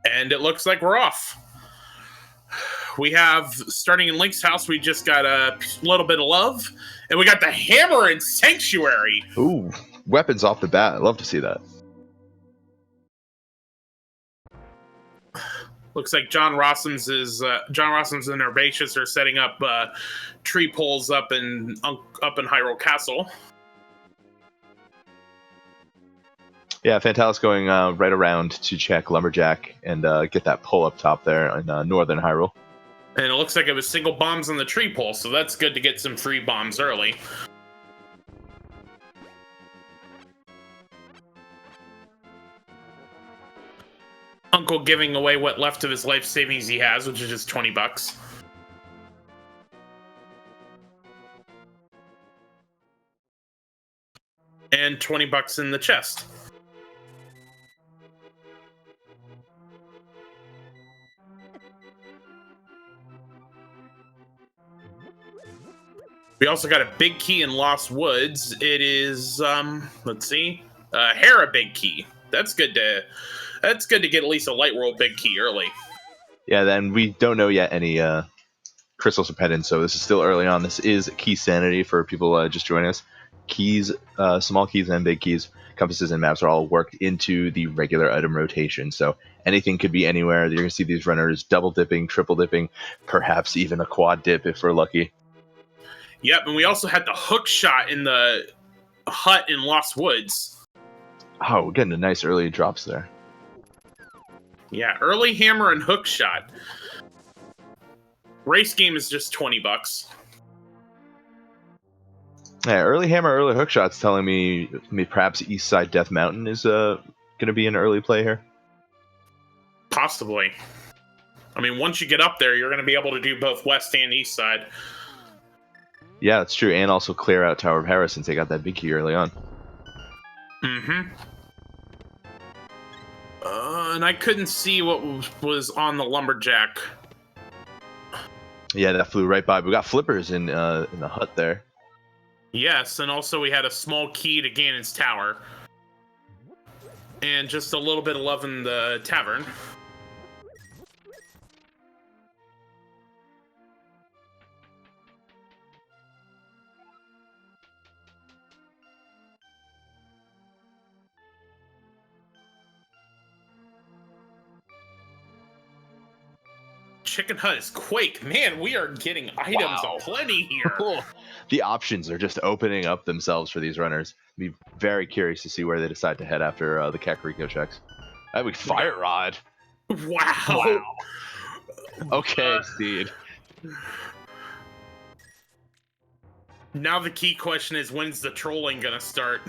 And it looks like we're off. We have, starting in Link's house, we just got a little bit of love. And we got the hammer in Sanctuary. Ooh, weapons off the bat. I'd love to see that. Looks like JohnRossums and Herbaceous are setting up tree poles up in Hyrule Castle. Yeah, Fantallis going right around to check Lumberjack and get that pole up top there in northern Hyrule. And it looks like it was single bombs on the tree pole, so that's good to get some free bombs early. Uncle giving away what left of his life savings he has, which is just 20 bucks. And 20 bucks in the chest. We also got a big key in Lost Woods. It is, let's see, Hera big key. That's good to get at least a Light World big key early. Yeah, then we don't know yet any crystals or pendants, so this is still early on. This is Keysanity for people just joining us. Keys, small keys and big keys, compasses and maps are all worked into the regular item rotation, so anything could be anywhere. You're going to see these runners double dipping, triple dipping, perhaps even a quad dip if we're lucky. Yep, and we also had the hook shot in the hut in Lost Woods. Oh, we're getting a nice early drops there. Yeah, early hammer and hook shot. Race game is just 20 bucks. Yeah, early hammer, early hook shots telling me perhaps East Side Death Mountain is going to be an early play here. Possibly. I mean, once you get up there, you're going to be able to do both West and East Side. Yeah, that's true, and also clear out Tower of Hera since they got that big key early on. Mm-hmm. And I couldn't see what was on the Lumberjack. Yeah, that flew right by. We got flippers in the hut there. Yes, and also we had a small key to Ganon's tower. And just a little bit of love in the tavern. Chicken Hut is Quake. Man, we are getting items aplenty here. The options are just opening up themselves for these runners. Be very curious to see where they decide to head after the Kakariko checks. That would Fire Rod. Wow. Okay, Steed. Now the key question is, when's the trolling gonna start?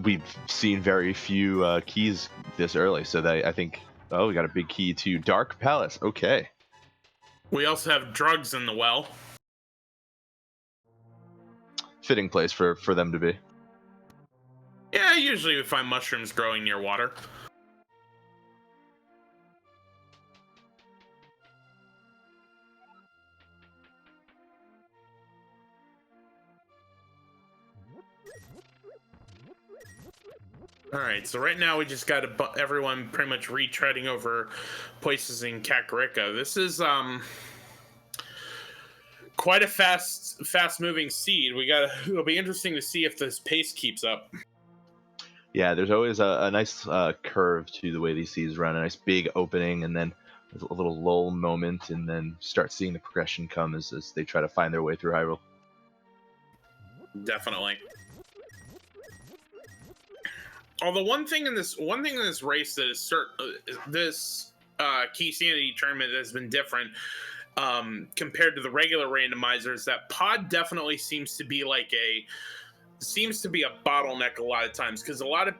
We've seen very few keys this early, so I think... Oh, we got a big key to Dark Palace. Okay. We also have drugs in the well. Fitting place for them to be. Yeah, usually we find mushrooms growing near water. Alright, so right now we just got everyone pretty much retreading over places in Kakariko. This is quite a fast-moving seed. It'll be interesting to see if this pace keeps up. Yeah, there's always a nice curve to the way these seeds run. A nice big opening, and then a little lull moment, and then start seeing the progression come as they try to find their way through Hyrule. Definitely. Although one thing in this race that is this Keysanity tournament has been different compared to the regular randomizers, that pod definitely seems to be a bottleneck a lot of times, because a lot of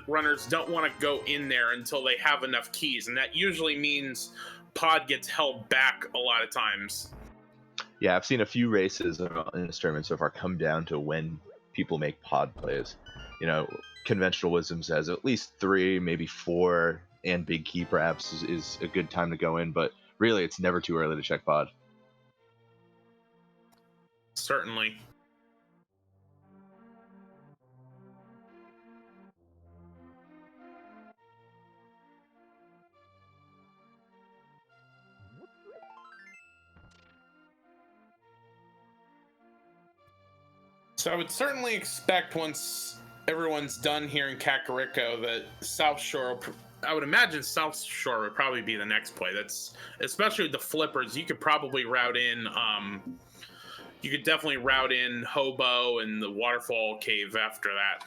runners don't want to go in there until they have enough keys, and that usually means pod gets held back a lot of times. Yeah, I've seen a few races in this tournament so far come down to when people make pod plays. You know, conventional wisdom says at least 3, maybe 4, and big key perhaps is a good time to go in, but really it's never too early to check pod. Certainly. So I would certainly expect once everyone's done here in Kakariko that South Shore, I would imagine South Shore would probably be the next play. That's especially with the flippers. You could probably route in. You could definitely route in Hobo and the Waterfall Cave after that.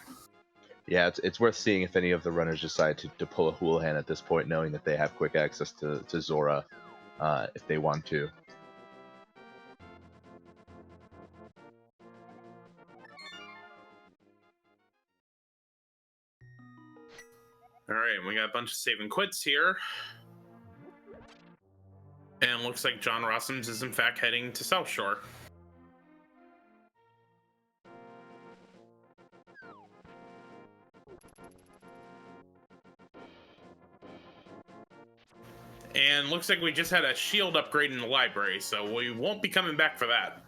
Yeah, it's worth seeing if any of the runners decide to pull a Houlihan at this point, knowing that they have quick access to Zora if they want to. All right, we got a bunch of save and quits here. And looks like JohnRossums is in fact heading to South Shore. And looks like we just had a shield upgrade in the library, so we won't be coming back for that.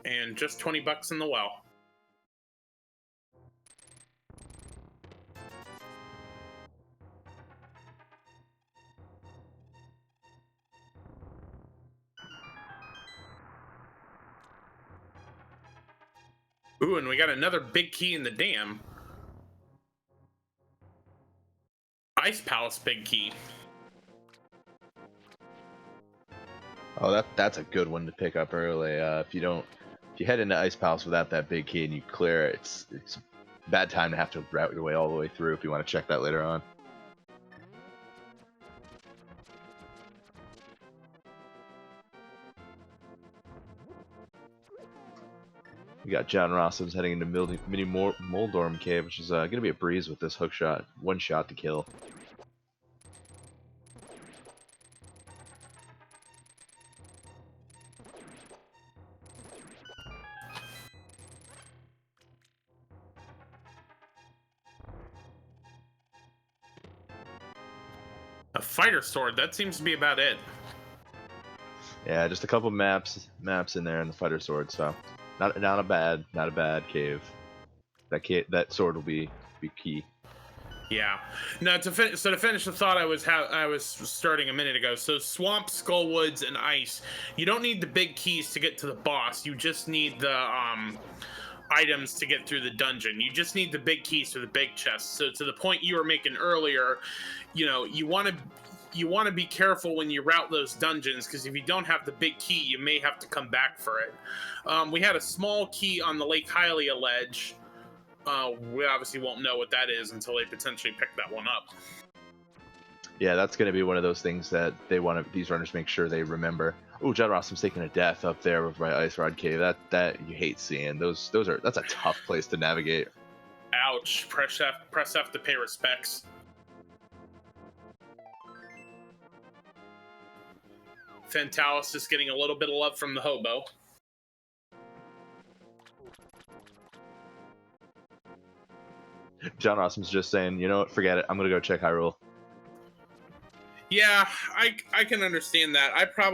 And just 20 bucks in the well. Ooh, and we got another big key in the dam. Ice Palace big key. Oh, that's a good one to pick up early. If you head into Ice Palace without that big key and you clear it, it's a bad time to have to route your way all the way through if you want to check that later on. We got JohnRossums heading into Mini Moldorm Cave, which is going to be a breeze with this hook shot. One shot to kill. A fighter sword, that seems to be about it. Yeah, just a couple maps in there and the fighter sword, so not a bad cave. That sword will be key. Yeah. Now to finish the thought I was starting a minute ago. So swamp, skullwoods, and ice. You don't need the big keys to get to the boss. You just need the items to get through the dungeon. You just need the big keys to the big chest. So to the point you were making earlier, you know, you want to be careful when you route those dungeons, because if you don't have the big key, you may have to come back for it. We had a small key on the Lake Hylia ledge. We obviously won't know what that is until they potentially pick that one up. Yeah, that's going to be one of those things that these runners make sure they remember. Oh, JohnRossum's taking a death up there with my Ice Rod Cave. That you hate seeing. That's a tough place to navigate. Ouch. Press F to pay respects. Fantallis is getting a little bit of love from the hobo. JohnRossum's just saying, you know what, forget it. I'm going to go check Hyrule. Yeah, I can understand that.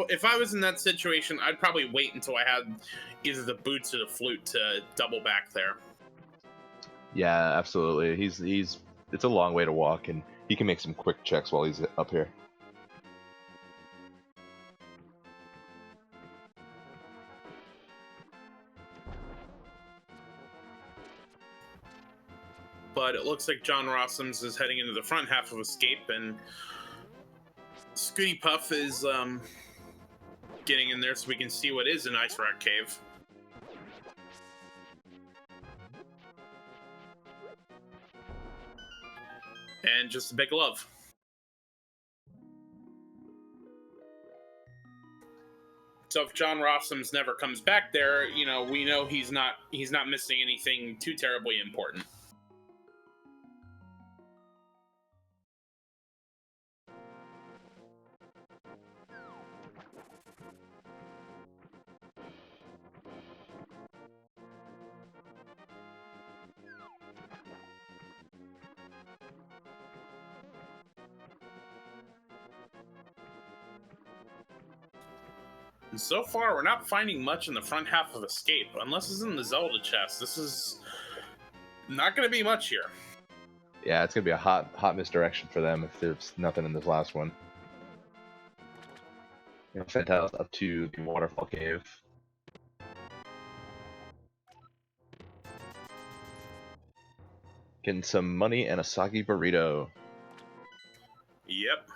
If I was in that situation, I'd probably wait until I had either the boots or the flute to double back there. Yeah, absolutely. It's a long way to walk, and he can make some quick checks while he's up here. But it looks like JohnRossums is heading into the front half of Escape, and ScootyPuff is getting in there so we can see what is an Ice Rock Cave. And just a big love. So if JohnRossums never comes back there, you know, we know he's not missing anything too terribly important. And so far, we're not finding much in the front half of Escape, unless it's in the Zelda chest. This is not going to be much here. Yeah, it's going to be a hot misdirection for them if there's nothing in this last one. Fantallis up to the waterfall cave. Getting some money and a soggy burrito. Yep.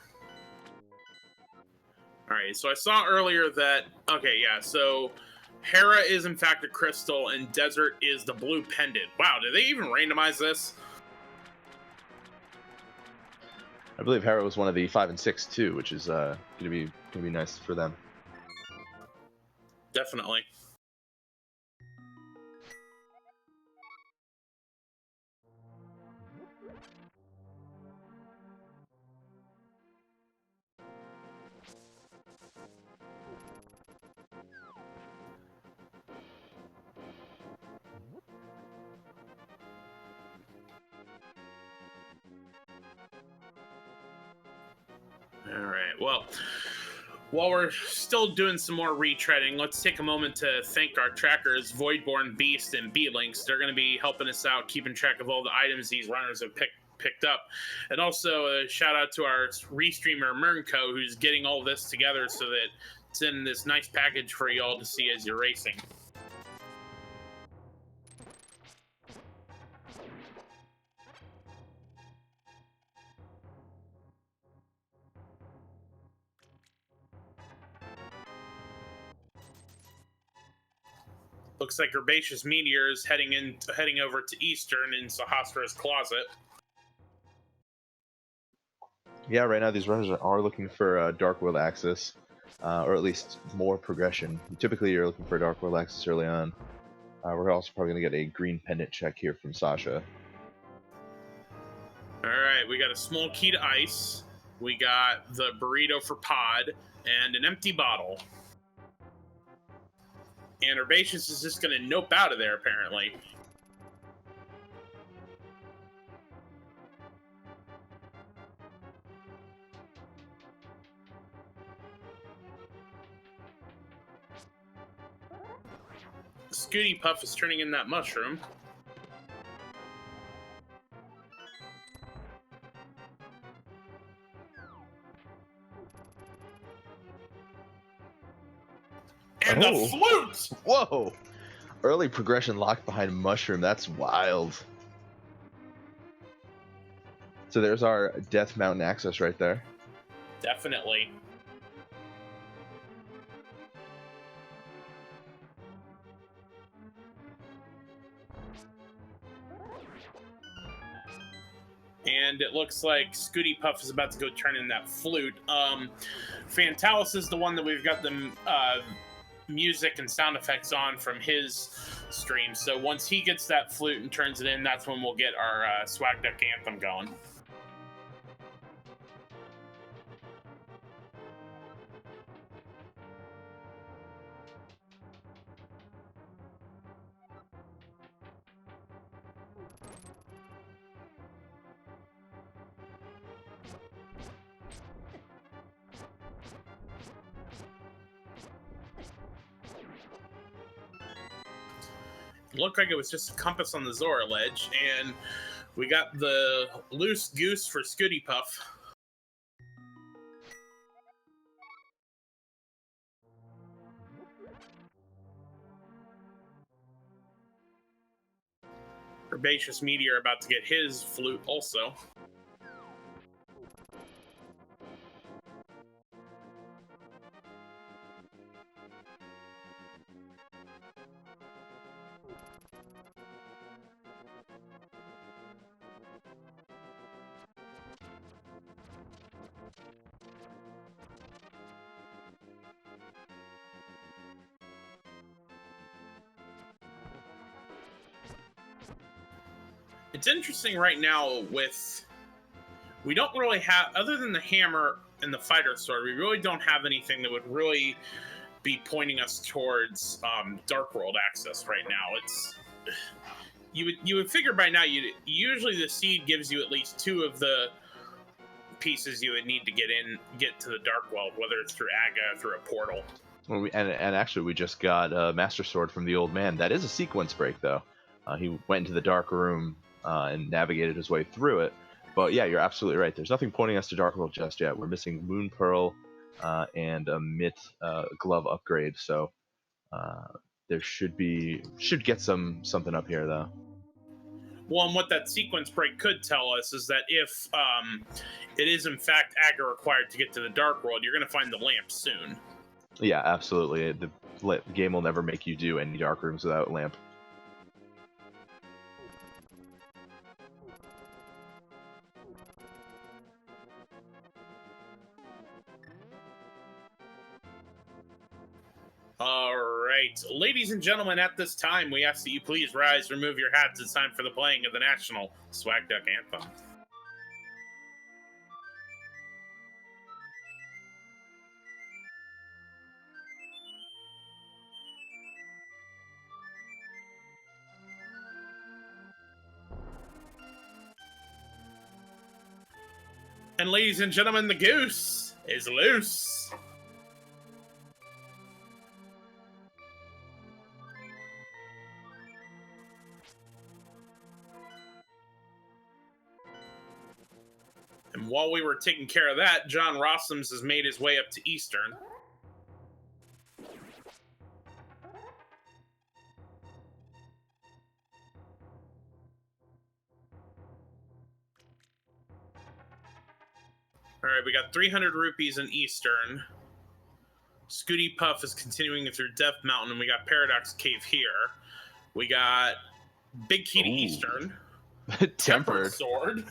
Alright, so I saw earlier that... Okay, yeah, so... Hera is in fact a crystal, and Desert is the blue pendant. Wow, did they even randomize this? I believe Hera was one of the 5 and 6 too, which is gonna be nice for them. Definitely. Alright, well, while we're still doing some more retreading, let's take a moment to thank our trackers, Voidborn, Beast, and B-Links. They're going to be helping us out, keeping track of all the items these runners have picked up. And also a shout out to our restreamer, Mernco, who's getting all this together so that it's in this nice package for y'all to see as you're racing. Looks like HerbaceousMeteor is heading over to Eastern in Sahastra's closet. Yeah, right now these runners are looking for Dark World access, or at least more progression. Typically, you're looking for Dark World access early on. We're also probably going to get a green pendant check here from Sasha. All right, we got a small key to ice. We got the burrito for Pod and an empty bottle. And Herbaceous is just going to nope out of there, apparently. ScootyPuff is turning in that mushroom. And the flute! Whoa! Early progression locked behind mushroom. That's wild. So there's our Death Mountain access right there. Definitely. And it looks like ScootyPuff is about to go turn in that flute. Fantallis is the one that we've got the music and sound effects on from his stream. So once he gets that flute and turns it in, that's when we'll get our Swag Duck anthem going. Looked like it was just a compass on the Zora ledge, and we got the loose goose for ScootyPuff. HerbaceousMeteor about to get his flute also. It's interesting right now with... We don't really have... Other than the hammer and the fighter sword, we really don't have anything that would really be pointing us towards Dark World access right now. It's... You would figure by now, usually the seed gives you at least 2 of the pieces you would need to get to the Dark World, whether it's through Aga or through a portal. Well, and actually, we just got a Master Sword from the old man. That is a sequence break, though. He went into the dark room and navigated his way through it. But yeah, you're absolutely right. There's nothing pointing us to Dark World just yet. We're missing Moon Pearl and a mitt glove upgrade. So there should get something up here though. Well, and what that sequence break could tell us is that if it is in fact aggro required to get to the Dark World, you're going to find the lamp soon. Yeah, absolutely. The game will never make you do any dark rooms without lamp. All right, ladies and gentlemen, at this time, we ask that you please rise, remove your hats. It's time for the playing of the national Swag Duck Anthem. And ladies and gentlemen, the goose is loose. And while we were taking care of that, JohnRossums has made his way up to Eastern. All right, we got 300 rupees in Eastern. ScootyPuff is continuing through Death Mountain, and we got Paradox Cave here. We got Big Key to Eastern. Tempered Sword.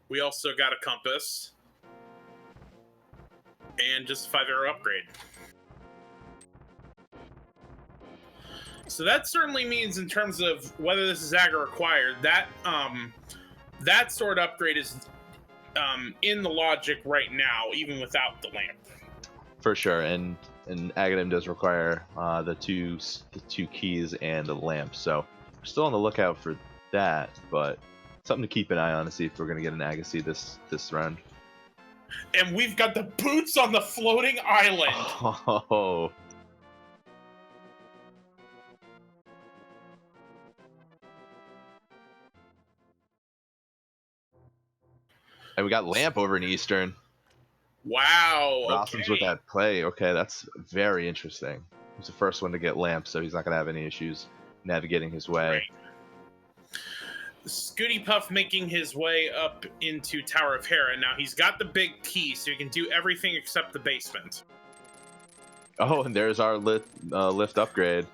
We also got a compass. And just a 5-arrow upgrade. So that certainly means, in terms of whether this is aggro required, that that sword upgrade is in the logic right now, even without the lamp. For sure, and Aghanim does require the two keys and a lamp, so we're still on the lookout for that, but something to keep an eye on to see if we're going to get an Agassi this round. And we've got the boots on the floating island. Oh. And we got lamp over in Eastern. Wow. Rossums Okay. with that play. Okay, that's very interesting. He's the first one to get lamp, so he's not going to have any issues navigating his way. Right. ScootyPuff making his way up into Tower of Hera. Now he's got the big key, so he can do everything except the basement. Oh, and there's our lift upgrade.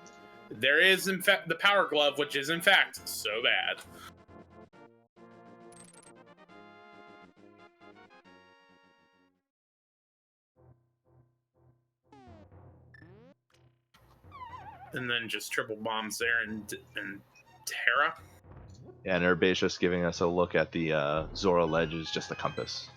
There is, in fact, the Power Glove, which is, in fact, so bad. And then just triple bombs there and Terra. Yeah, and Herbaceous giving us a look at the Zora ledge is just a compass.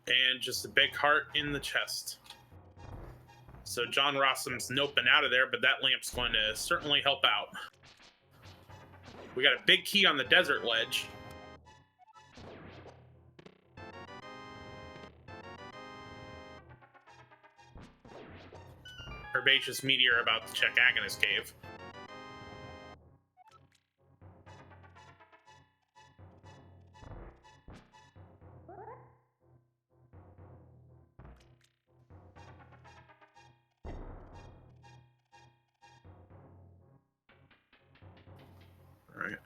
And just a big heart in the chest. So JohnRossums noping out of there, but that lamp's going to certainly help out. We got a big key on the desert ledge. HerbaceousMeteor about to check Agnes Cave. Alright.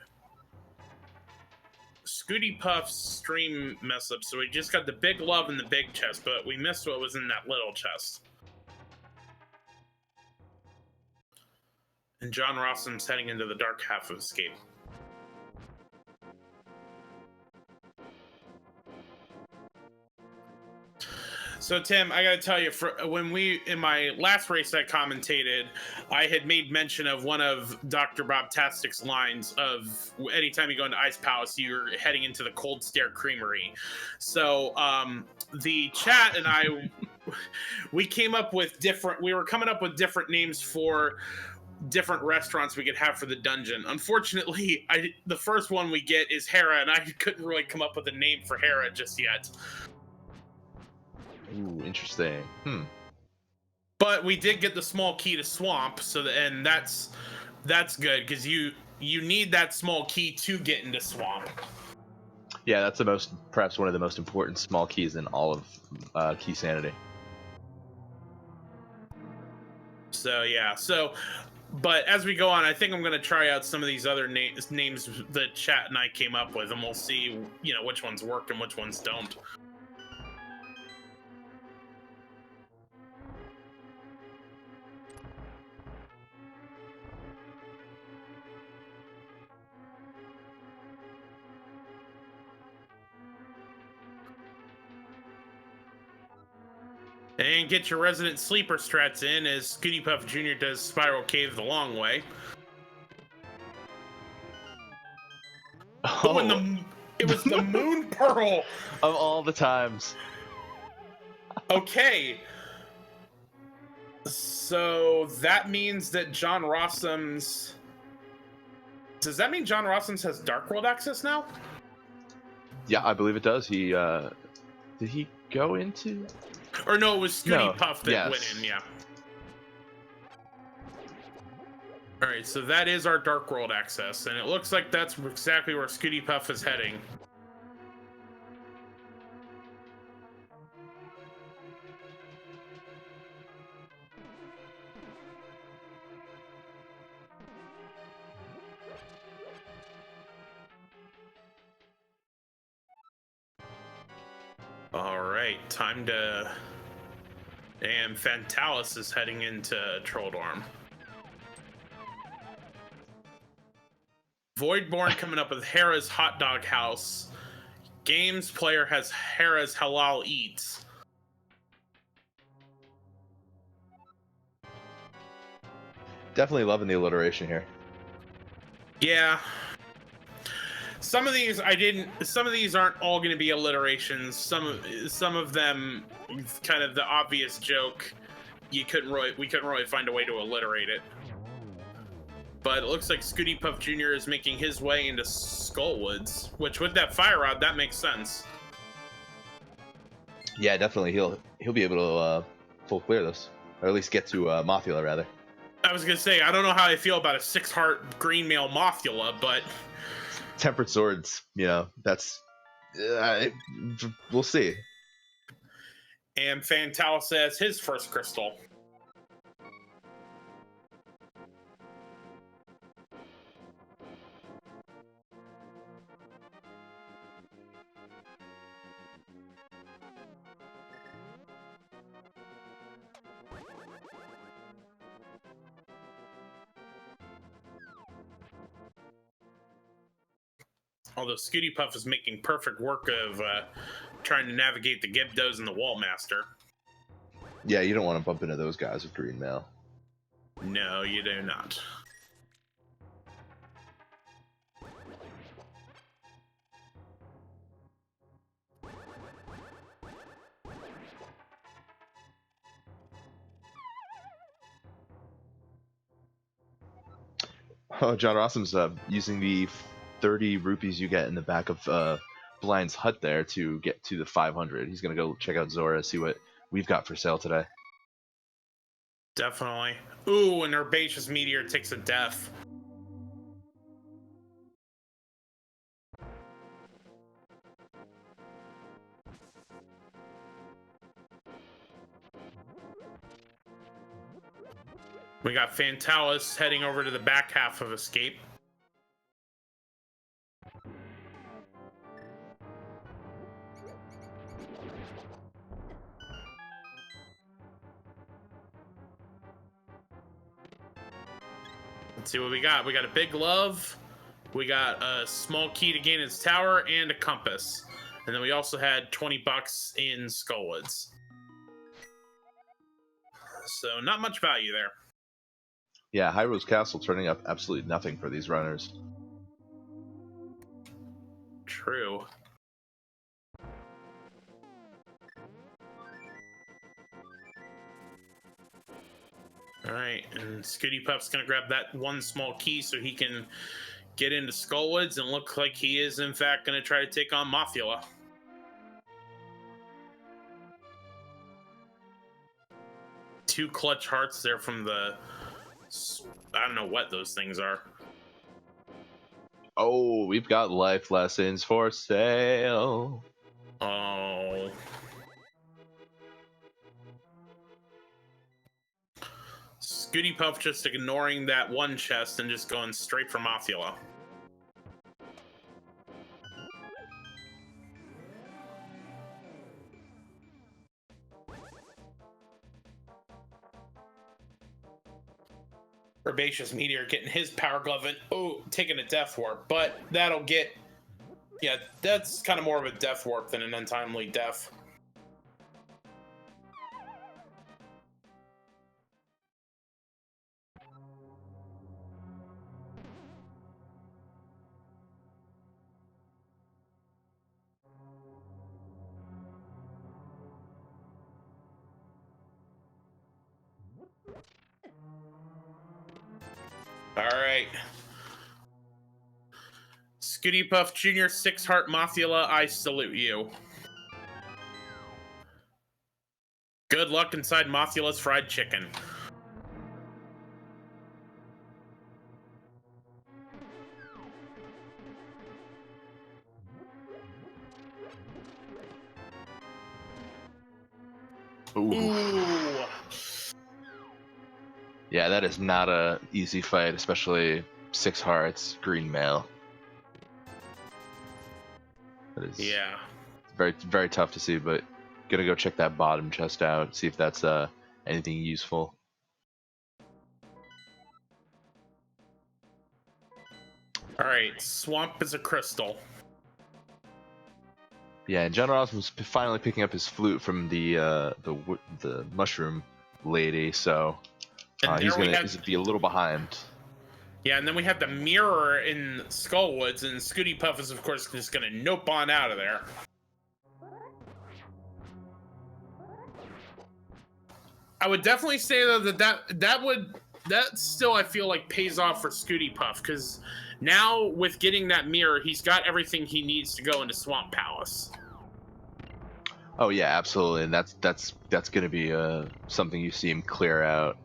ScootyPuff's stream mess up, so we just got the big love in the big chest, but we missed what was in that little chest. And JohnRossums heading into the dark half of Escape. So Tim, I gotta tell you, in my last race I commentated, I had made mention of one of Dr. Bob Tastic's lines of anytime you go into Ice Palace, you're heading into the Cold Stare Creamery. So the chat and I, we were coming up with different names for different restaurants we could have for the dungeon. Unfortunately, the first one we get is Hera, and I couldn't really come up with a name for Hera just yet. Ooh, interesting. But we did get the small key to swamp, and that's good because you need that small key to get into swamp. Yeah, that's perhaps one of the most important small keys in all of Keysanity. So yeah, but as we go on, I think I'm going to try out some of these other names the chat and I came up with, and we'll see, which ones work and which ones don't. And get your resident sleeper strats in as ScootyPuffJr1 does Spiral Cave the long way. Oh, and it was the Moon Pearl! Of all the times. Okay. So that means that JohnRossums... Does that mean JohnRossums has Dark World access now? Yeah, I believe it does. He, did he go into... Or no, it was ScootyPuff that went in, yeah. Alright, so that is our Dark World access, and it looks like that's exactly where ScootyPuff is heading. Alright, time to... And Fantallis is heading into Trolldorm. Voidborn coming up with Hera's Hot Dog House. Games player has Hera's Halal Eats. Definitely loving the alliteration here. Yeah. Some of these aren't all going to be alliterations. Some of them, kind of the obvious joke, we couldn't really find a way to alliterate it. But it looks like ScootyPuffJr1 is making his way into Skullwoods, which with that fire rod, that makes sense. Yeah, definitely. He'll be able to full clear this, or at least get to Mothula rather. I was gonna say, I don't know how I feel about a 6-heart green male Mothula, but tempered swords, that's we'll see. And Fantallis says his first crystal. Although ScootyPuff is making perfect work of trying to navigate the Gibdos and the Wallmaster. Yeah, you don't want to bump into those guys with green mail. No, you do not. Oh, JohnRossums using the 30 rupees you get in the back of Blind's hut there to get to the 500. He's gonna go check out Zora, see what we've got for sale today. Definitely. Ooh, and HerbaceousMeteor takes a death. We got Fantallis heading over to the back half of Escape. Let's see what we got. We got a big glove. We got a small key to Ganon's tower and a compass. And then we also had 20 bucks in Skullwoods. So not much value there. Yeah, Hyro's Castle turning up absolutely nothing for these runners. True. Alright, and ScootyPuff's gonna grab that one small key so he can get into Skullwoods and look like he is in fact gonna try to take on Mothula. 2 clutch hearts there from the... I don't know what those things are. Oh, we've got life lessons for sale. Oh. ScootyPuff just ignoring that one chest and just going straight for Mothula. HerbaceousMeteor getting his power glove and taking a death warp, but that'll get, yeah, that's kind of more of a death warp than an untimely death. All right. ScootyPuffJr1, 6-heart Mothula, I salute you. Good luck inside Mothula's fried chicken. Ooh. Yeah, that is not a easy fight, especially 6 hearts, green male. That is very, very tough to see, but gonna go check that bottom chest out, see if that's anything useful. All right, Swamp is a crystal. Yeah, and JohnRossums finally picking up his flute from the mushroom lady, so he's gonna be a little behind. Yeah, and then we have the mirror in Skullwoods, and ScootyPuff is, of course, just gonna nope on out of there. I would definitely say though that still, I feel like, pays off for ScootyPuff, because now with getting that mirror, he's got everything he needs to go into Swamp Palace. Oh yeah, absolutely, and that's gonna be something you see him clear out.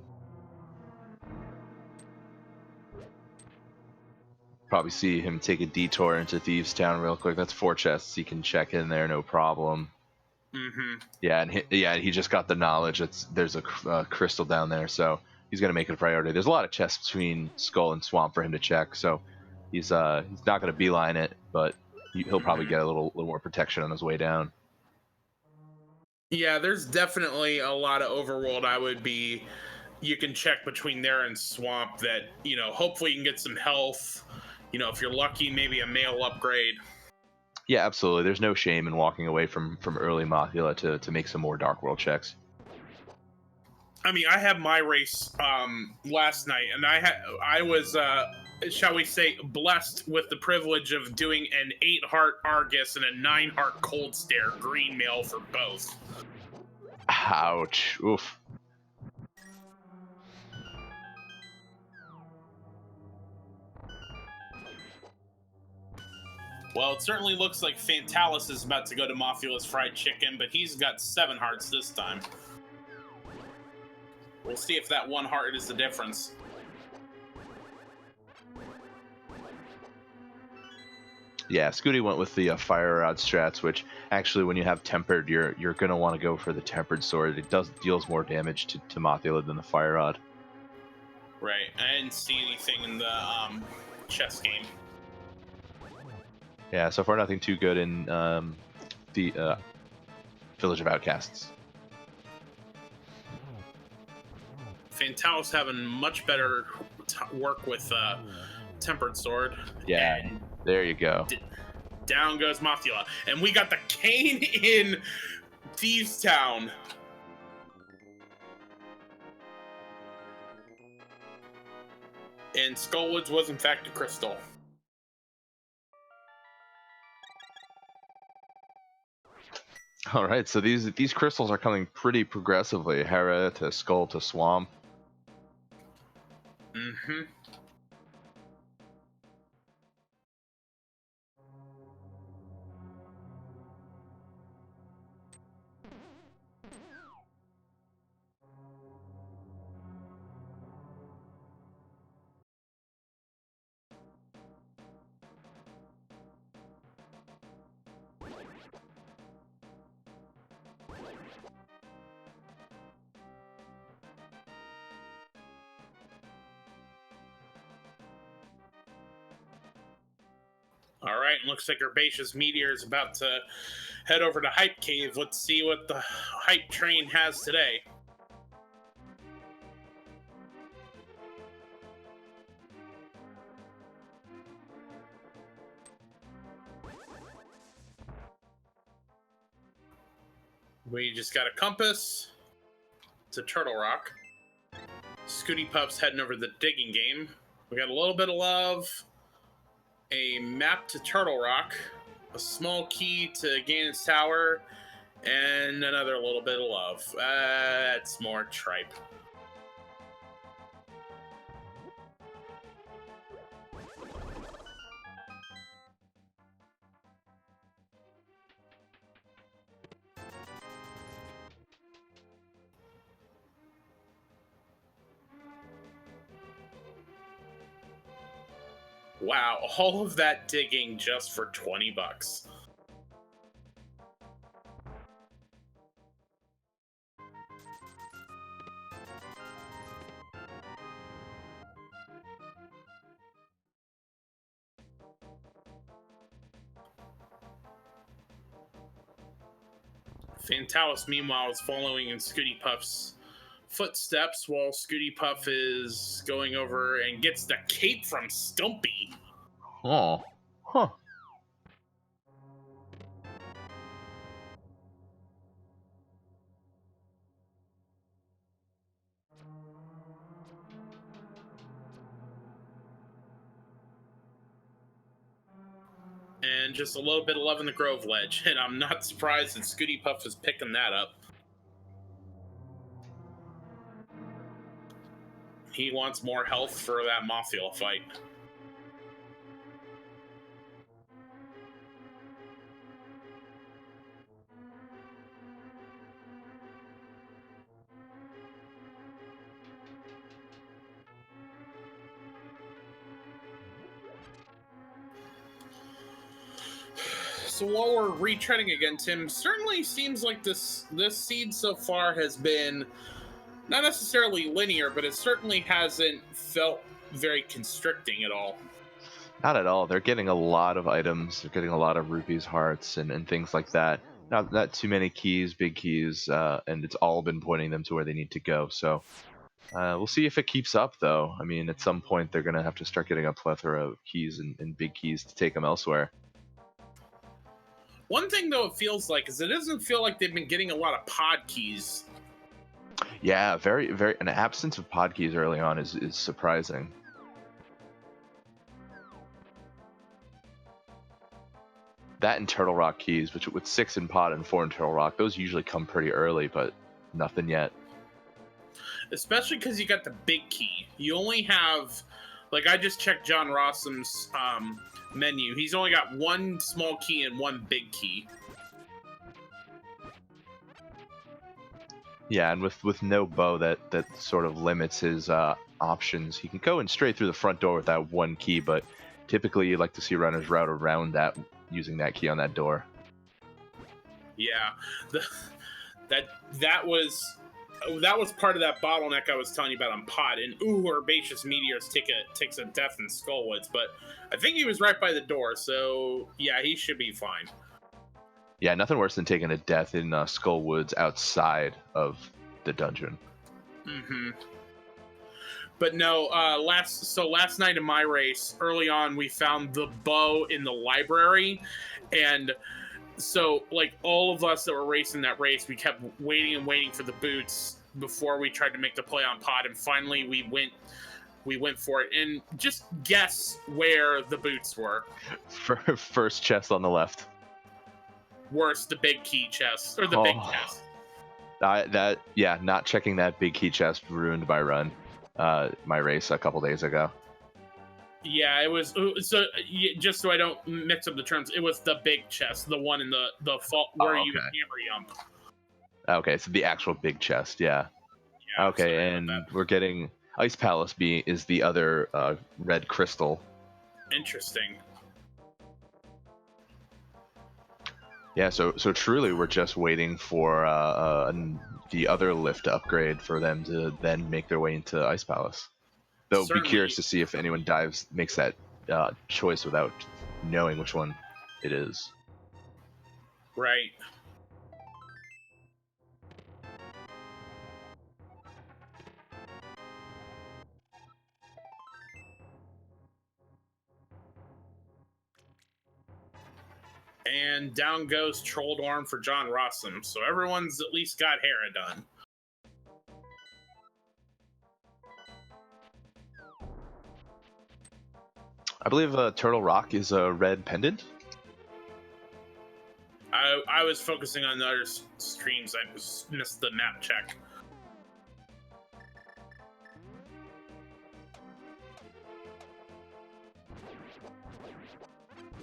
Probably see him take a detour into Thieves Town real quick. That's 4 chests. He can check in there, no problem. Yeah, and he just got the knowledge. There's a crystal down there, so he's gonna make it a priority. There's a lot of chests between Skull and Swamp for him to check, so he's not gonna beeline it, but he'll probably get a little more protection on his way down. Yeah, there's definitely a lot of Overworld you can check between there and Swamp that, hopefully you can get some health. If you're lucky, maybe a male upgrade. Yeah, absolutely. There's no shame in walking away from early Mothula to make some more Dark World checks. I mean, I had my race last night, and I was shall we say, blessed with the privilege of doing an 8-heart Argus and a 9-heart Cold Stare green male for both. Ouch. Oof. Well, it certainly looks like Fantallis is about to go to Mothula's fried chicken, but he's got 7 hearts this time. We'll see if that 1 heart is the difference. Yeah, Scooty went with the fire rod strats, which actually, when you have tempered, you're gonna want to go for the tempered sword. It deals more damage to Mothula than the fire rod. Right. I didn't see anything in the chess game. Yeah, so far nothing too good in the Village of Outcasts. Fantallis having much better work with tempered sword. Yeah, and there you go. Down goes Mothula. And we got the cane in Thieves Town. And Skullwoods was, in fact, a crystal. All right, so these crystals are coming pretty progressively. Hera to Skull to Swamp. Mm-hmm. All right, looks like HerbaceousMeteor is about to head over to Hype Cave. Let's see what the hype train has today. We just got a compass. It's a turtle rock. ScootyPuff's heading over to the digging game. We got a little bit of love. A map to Turtle Rock. A small key to Ganon's Tower. And another little bit of love. That's more tripe. Wow, all of that digging just for 20 bucks. Fantallis, meanwhile, is following in ScootyPuff's footsteps while ScootyPuff is going over and gets the cape from Stumpy. Oh, huh. And just a little bit of love in the Grove Ledge, and I'm not surprised that ScootyPuff is picking that up. He wants more health for that Mothula fight. So while we're retreading against him, certainly seems like this seed so far has been not necessarily linear, but it certainly hasn't felt very constricting at all. Not at all. They're getting a lot of items. They're getting a lot of rupees, hearts, and things like that. Not too many keys, big keys, and it's all been pointing them to where they need to go. So we'll see if it keeps up, though. I mean, at some point, they're going to have to start getting a plethora of keys and big keys to take them elsewhere. One thing, though, it feels like is it doesn't feel like they've been getting a lot of pod keys. Yeah, very. An absence of pod keys early on is surprising. That and Turtle Rock keys, which with 6 in pod and 4 in Turtle Rock, those usually come pretty early, but nothing yet. Especially because you got the big key. You only have, like, I just checked JohnRossums' menu. He's only got 1 small key and 1 big key. Yeah, and with no bow that sort of limits his options. He can go in straight through the front door with that 1 key, but typically you like to see runners route around that using that key on that door. Yeah, that was part of that bottleneck I was telling you about on pod. And HerbaceousMeteor takes a death in Skullwoods, but I think he was right by the door, so yeah, he should be fine. Yeah, nothing worse than taking a death in Skullwoods outside of the dungeon. Mm-hmm. But no, last night in my race, early on, we found the bow in the library, and so like all of us that were racing that race, we kept waiting and waiting for the boots before we tried to make the play on pod, and finally we went for it. And just guess where the boots were. First chest on the left. Worse, the big key chest or the big chest. Not checking that big key chest ruined my run. My race a couple days ago. Yeah, it was so. Just so I don't mix up the terms, it was the big chest, the one in the fault where you hammer jump. Okay, so the actual big chest, yeah. Okay, and we're getting Ice Palace is the other red crystal. Interesting. Yeah, so truly we're just waiting for the other lift upgrade for them to then make their way into Ice Palace. Though be curious to see if anyone makes that choice without knowing which one it is. Right. And down goes Trolldorm for JohnRossums. So everyone's at least got Hera done. I believe Turtle Rock is a red pendant. I was focusing on the other streams. I missed the map check.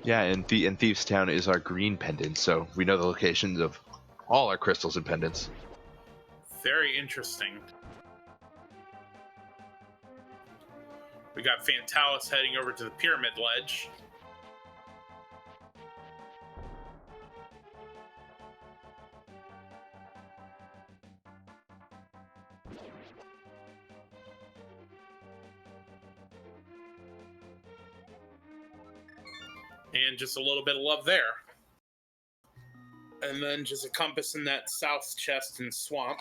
Yeah, and Thieves Town is our green pendant, so we know the locations of all our crystals and pendants. Very interesting. We got Fantallis heading over to the Pyramid Ledge. And just a little bit of love there. And then just a compass in that south chest and swamp.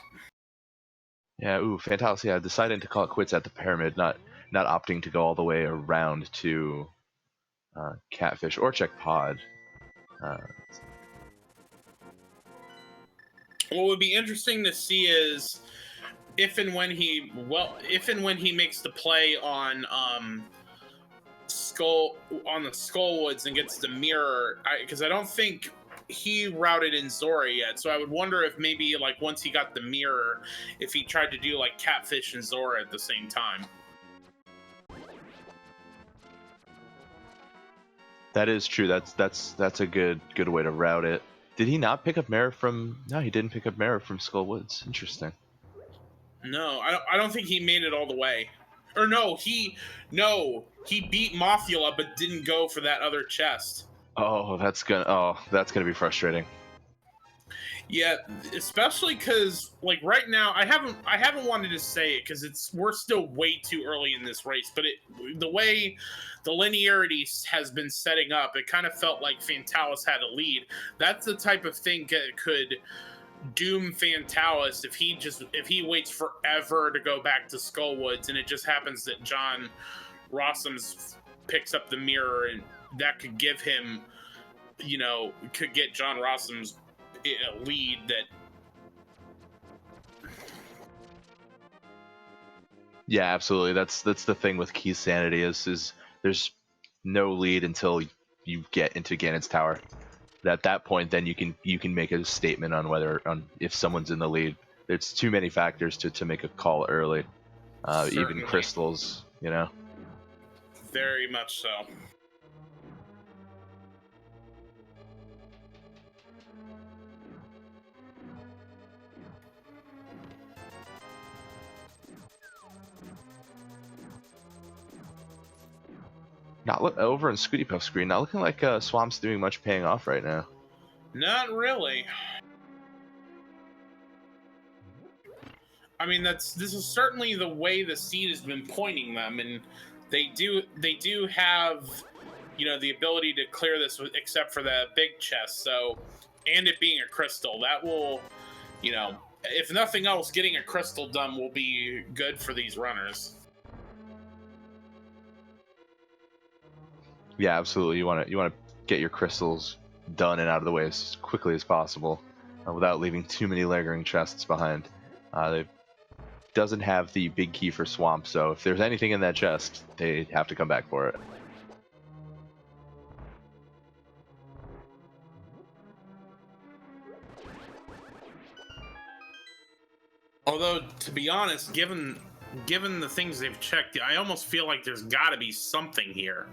Yeah, ooh, Fantallis, yeah, deciding to call it quits at the pyramid, not opting to go all the way around to Catfish or check Pod. What would be interesting to see is if and when he makes the play on the Skullwoods and gets the mirror, because I don't think he routed in Zora yet, so I would wonder if maybe like once he got the mirror, if he tried to do like Catfish and Zora at the same time. That is true. That's a good way to route it. Did he not pick up Mara from? No, he didn't pick up Mara from Skullwoods. Interesting. No, I don't think he made it all the way. Or no, he beat Mothula but didn't go for that other chest. Oh, that's gonna be frustrating. Yeah, especially because like right now, I haven't wanted to say it because we're still way too early in this race. But the way the linearity has been setting up, it kind of felt like Fantallis had a lead. That's the type of thing that could doom Fantallis if he waits forever to go back to Skullwoods, and it just happens that JohnRossums picks up the mirror, and that could give him, could get JohnRossums a lead that. Yeah, absolutely. That's the thing with Keysanity is there's no lead until you get into Ganon's tower. At that point, then you can make a statement on if someone's in the lead. There's too many factors to make a call early. Even crystals, Very much so. Over on ScootyPuff screen, not looking like Swamp's doing much paying off right now. Not really. I mean, this is certainly the way the seed has been pointing them, and they do have, the ability to clear this except for the big chest. So, and it being a crystal, that will, if nothing else, getting a crystal done will be good for these runners. Yeah, absolutely. You want to get your crystals done and out of the way as quickly as possible, without leaving too many lingering chests behind. They doesn't have the big key for Swamp, so if there's anything in that chest, they have to come back for it. Although, to be honest, given the things they've checked, I almost feel like there's got to be something here.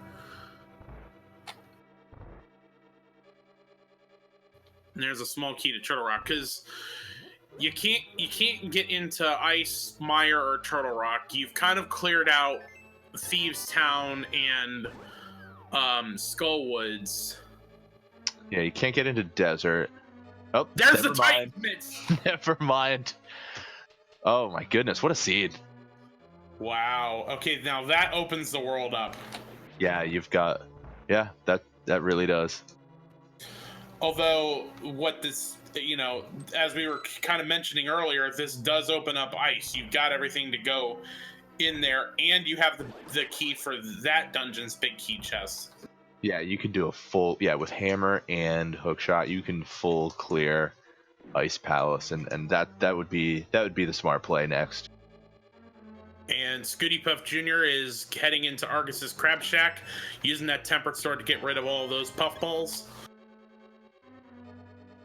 And there's a small key to Turtle Rock, because you can't get into Ice, Mire, or Turtle Rock. You've kind of cleared out Thieves Town and Skullwoods. Yeah, you can't get into Desert. Oh, there's the Titan Pits. Never mind. Oh my goodness, what a seed! Wow. Okay, now that opens the world up. Yeah, you've got. Yeah, That really does. Although, what this, as we were kind of mentioning earlier, this does open up ice. You've got everything to go in there, and you have the key for that dungeon's big key chest. Yeah, you can do a full, with hammer and hookshot, you can full clear Ice Palace, and that would be the smart play next. And ScootyPuffJr1 is heading into Argus's Crab Shack, using that Tempered Sword to get rid of all of those puffballs.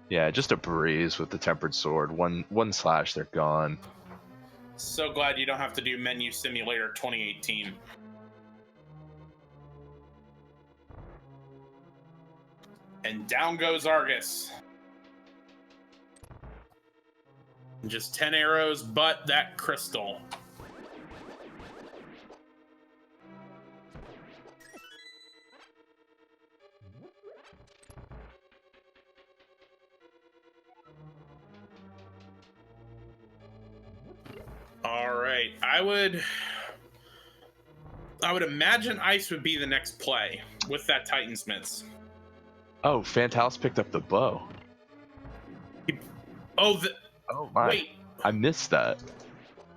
Yeah, just a breeze with the Tempered Sword. One slash, they're gone. So glad you don't have to do Menu Simulator 2018. And down goes Argus. Just 10 arrows, but that crystal. All right, I would imagine Ice would be the next play with that Titansmiths. Oh, fantallis picked up the bow. Oh my! Wait, I missed that.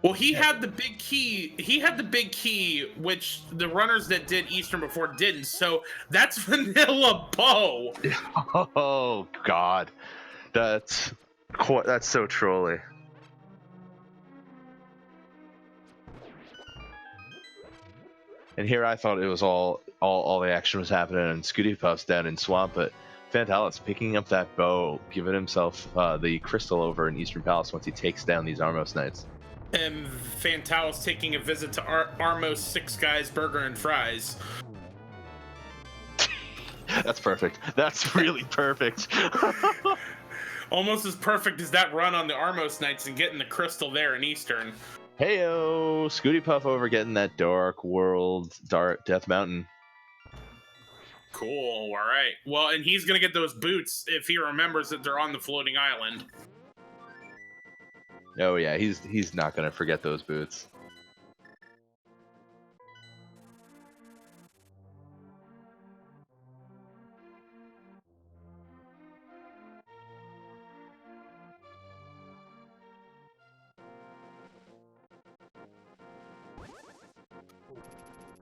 Well, he had the big key. He had the big key, which the runners that did Eastern before didn't. So that's vanilla bow. Oh God, that's so trolly. And here I thought it was all the action was happening and Scooty Puff's down in Swamp, but fantallis picking up that bow, giving himself the crystal over in Eastern Palace once he takes down these Armos Knights. And fantallis taking a visit to Armos Six Guys Burger and Fries. That's perfect. That's really perfect. Almost as perfect as that run on the Armos Knights and getting the crystal there in Eastern. Heyo, Scooty Puff over getting that Dark World, Death Mountain. Cool. All right. Well, and he's gonna get those boots if he remembers that they're on the floating island. Oh yeah, he's not gonna forget those boots.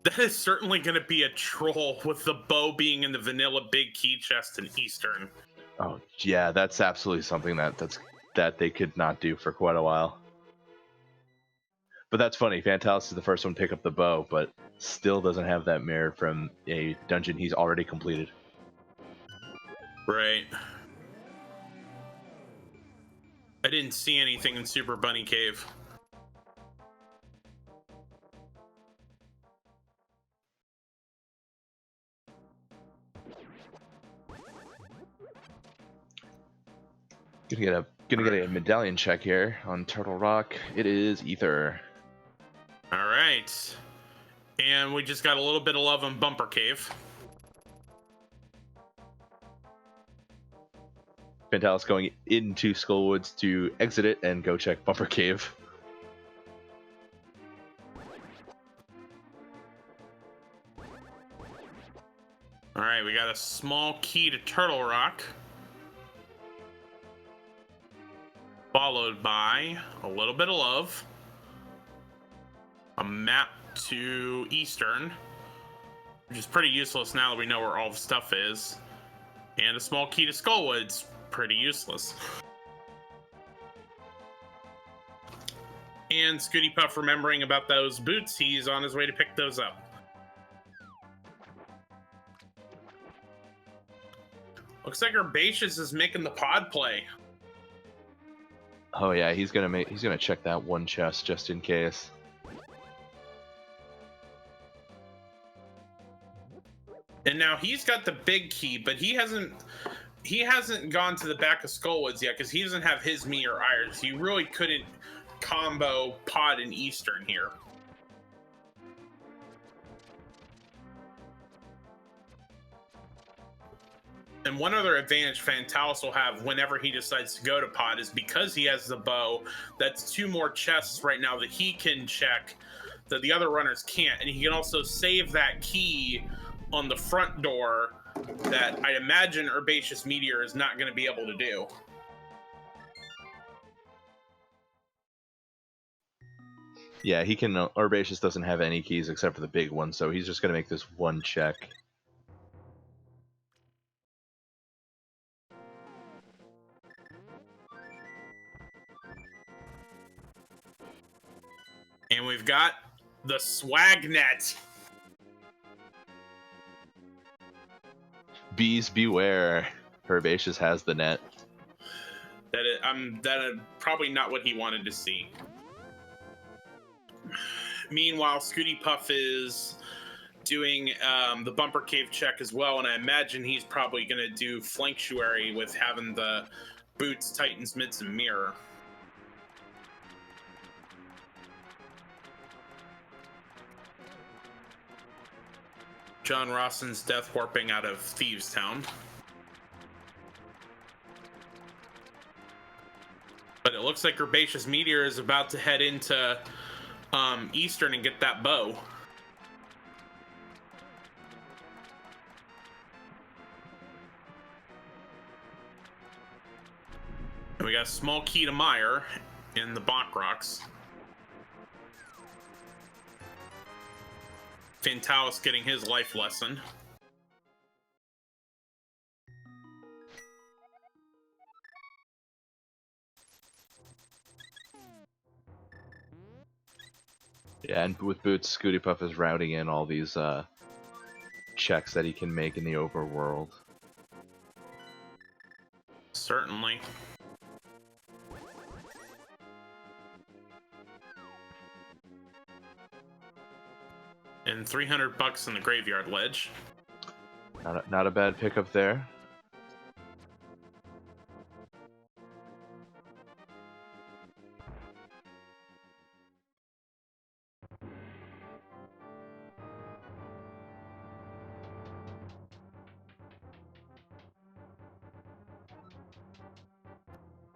That is certainly going to be a troll with the bow being in the vanilla big key chest in Eastern. Oh yeah, that's absolutely something that they could not do for quite a while. But that's funny. fantallis is the first one to pick up the bow, but still doesn't have that mirror from a dungeon he's already completed. Right. I didn't see anything in Super Bunny Cave. Gonna get a medallion check here on Turtle Rock. It is Ether. All right. And we just got a little bit of love on Bumper Cave. fantallis going into Skullwoods to exit it and go check Bumper Cave. All right, we got a small key to Turtle Rock. Followed by a little bit of love. A map to Eastern, which is pretty useless now that we know where all the stuff is. And a small key to Skullwoods, pretty useless. And Scooty Puff remembering about those boots, he's on his way to pick those up. Looks like Herbaceous is making the pod play. Oh yeah, he's gonna check that one chest just in case. And now he's got the big key, but he hasn't gone to the back of Skullwoods yet because he doesn't have his me or Iris. He really couldn't combo pod and Eastern here. And one other advantage fantallis will have whenever he decides to go to pod is because he has the bow, that's 2 more chests right now that he can check that the other runners can't. And he can also save that key on the front door that I imagine HerbaceousMeteor is not going to be able to do. Yeah, he can. Herbaceous doesn't have any keys except for the big one, so he's just going to make this one check. And we've got the swag net. Bees beware. Herbaceous has the net. That probably not what he wanted to see. Meanwhile, ScootyPuff is doing the bumper cave check as well, and I imagine he's probably going to do flanctuary with having the boots, titans, mitts, and mirror. JohnRossums death warping out of Thieves Town. But it looks like HerbaceousMeteor is about to head into Eastern and get that bow. And we got a small key to Meyer in the Bonk Rocks. Fantallis getting his life lesson. Yeah, and with boots, ScootyPuff is routing in all these checks that he can make in the overworld. Certainly. And $300 in the graveyard ledge. Not a bad pickup there.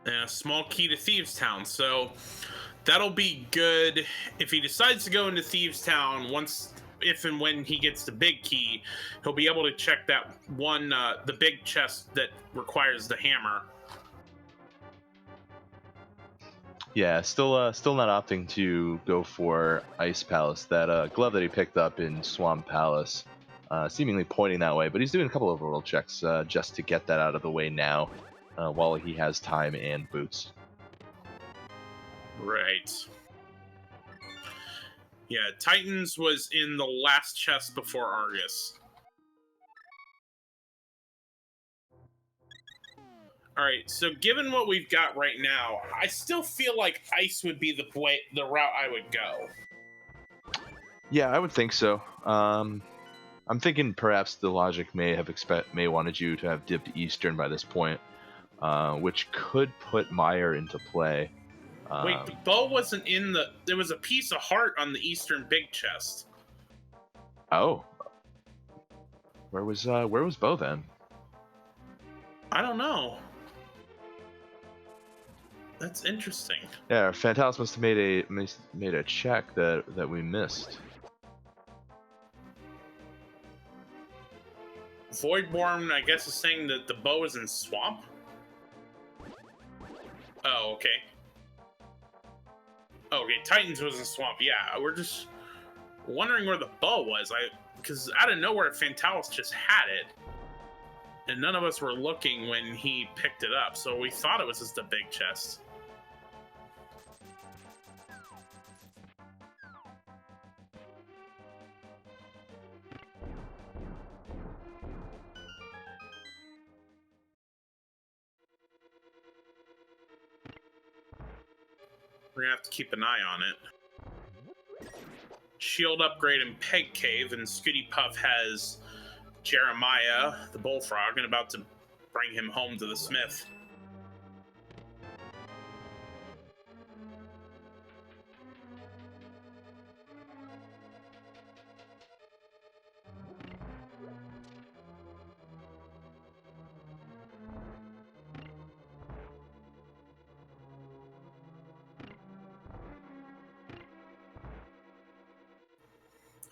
And a small key to Thieves Town, so that'll be good if he decides to go into Thieves Town. If and when he gets the big key, he'll be able to check that one, the big chest that requires the hammer. Yeah, still not opting to go for Ice Palace. That glove that he picked up in Swamp Palace, seemingly pointing that way, but he's doing a couple of overworld checks just to get that out of the way now, while he has time and boots. Right. Yeah, Titans was in the last chest before Argus. All right, so given what we've got right now, I still feel like Ice would be the route I would go. Yeah, I would think so. I'm thinking perhaps the logic may wanted you to have dipped Eastern by this point, which could put Meyer into play. Wait, the bow wasn't in the... There was a piece of heart on the Eastern big chest. Oh. Where was Bo then? I don't know. That's interesting. Yeah, Fantallis must have made a check that we missed. Voidborn, I guess, is saying that the bow is in Swamp? Oh, okay. Okay, Titans was in Swamp. Yeah, we're just wondering where the bow was. Because out of nowhere, Fantallis just had it. And none of us were looking when he picked it up, so we thought it was just a big chest. We're gonna have to keep an eye on it. Shield upgrade in Peg Cave, and ScootyPuff has Jeremiah, the bullfrog, and about to bring him home to the smith.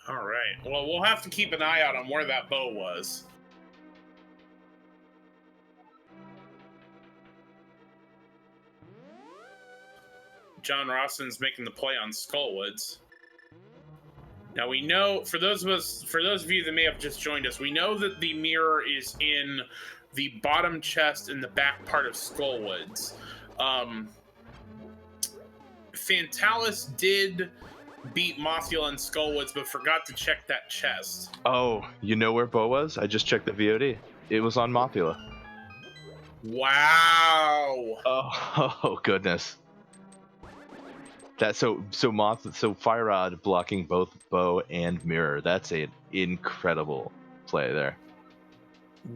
All right. Well, we'll have to keep an eye out on where that bow was. JohnRossums making the play on Skullwoods. Now we know, for those of you that may have just joined us, we know that the mirror is in the bottom chest in the back part of Skullwoods. Fantallis did beat Mothula and Skullwoods, but forgot to check that chest. Oh, you know where Bo was? I just checked the VOD. It was on Mothula. Wow. Oh goodness. That so Fire Rod blocking both Bow and Mirror. That's an incredible play there.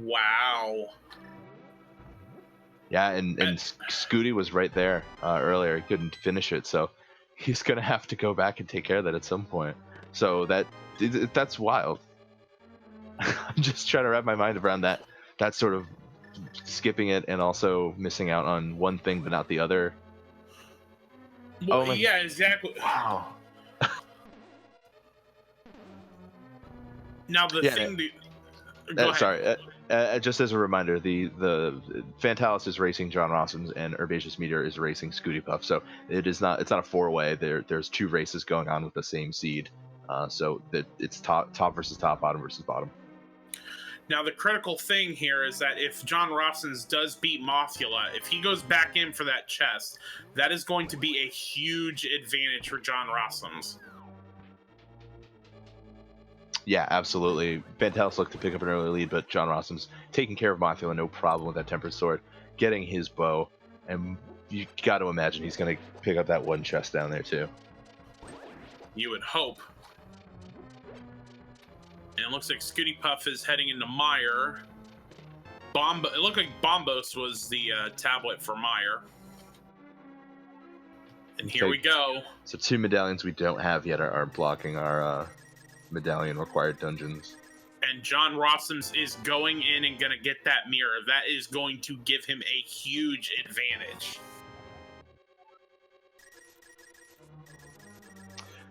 Wow. Yeah, and Scooty was right there earlier. He couldn't finish it, so he's gonna have to go back and take care of that at some point. So that's wild. I'm just trying to wrap my mind around that sort of skipping it and also missing out on one thing but not the other. Well, yeah, exactly. Wow. Now the thing. Go ahead. Sorry. Just as a reminder, the Fantallis is racing JohnRossums and HerbaceousMeteor is racing ScootyPuff. So it's not a 4-way. There's 2 races going on with the same seed. So that it's top versus top, bottom versus bottom. Now the critical thing here is that if JohnRossums does beat Mothula, if he goes back in for that chest, that is going to be a huge advantage for JohnRossums. Yeah, absolutely. Fantallis looked to pick up an early lead, but JohnRossums taking care of Mothula, no problem with that Tempered Sword, getting his bow, and you got to imagine he's going to pick up that one chest down there too. You would hope. And it looks like ScootyPuff is heading into Mire. It looked like Bombos was the tablet for Mire. And here we go. So 2 medallions we don't have yet are blocking our medallion required dungeons. And JohnRossums is going in and going to get that mirror. That is going to give him a huge advantage.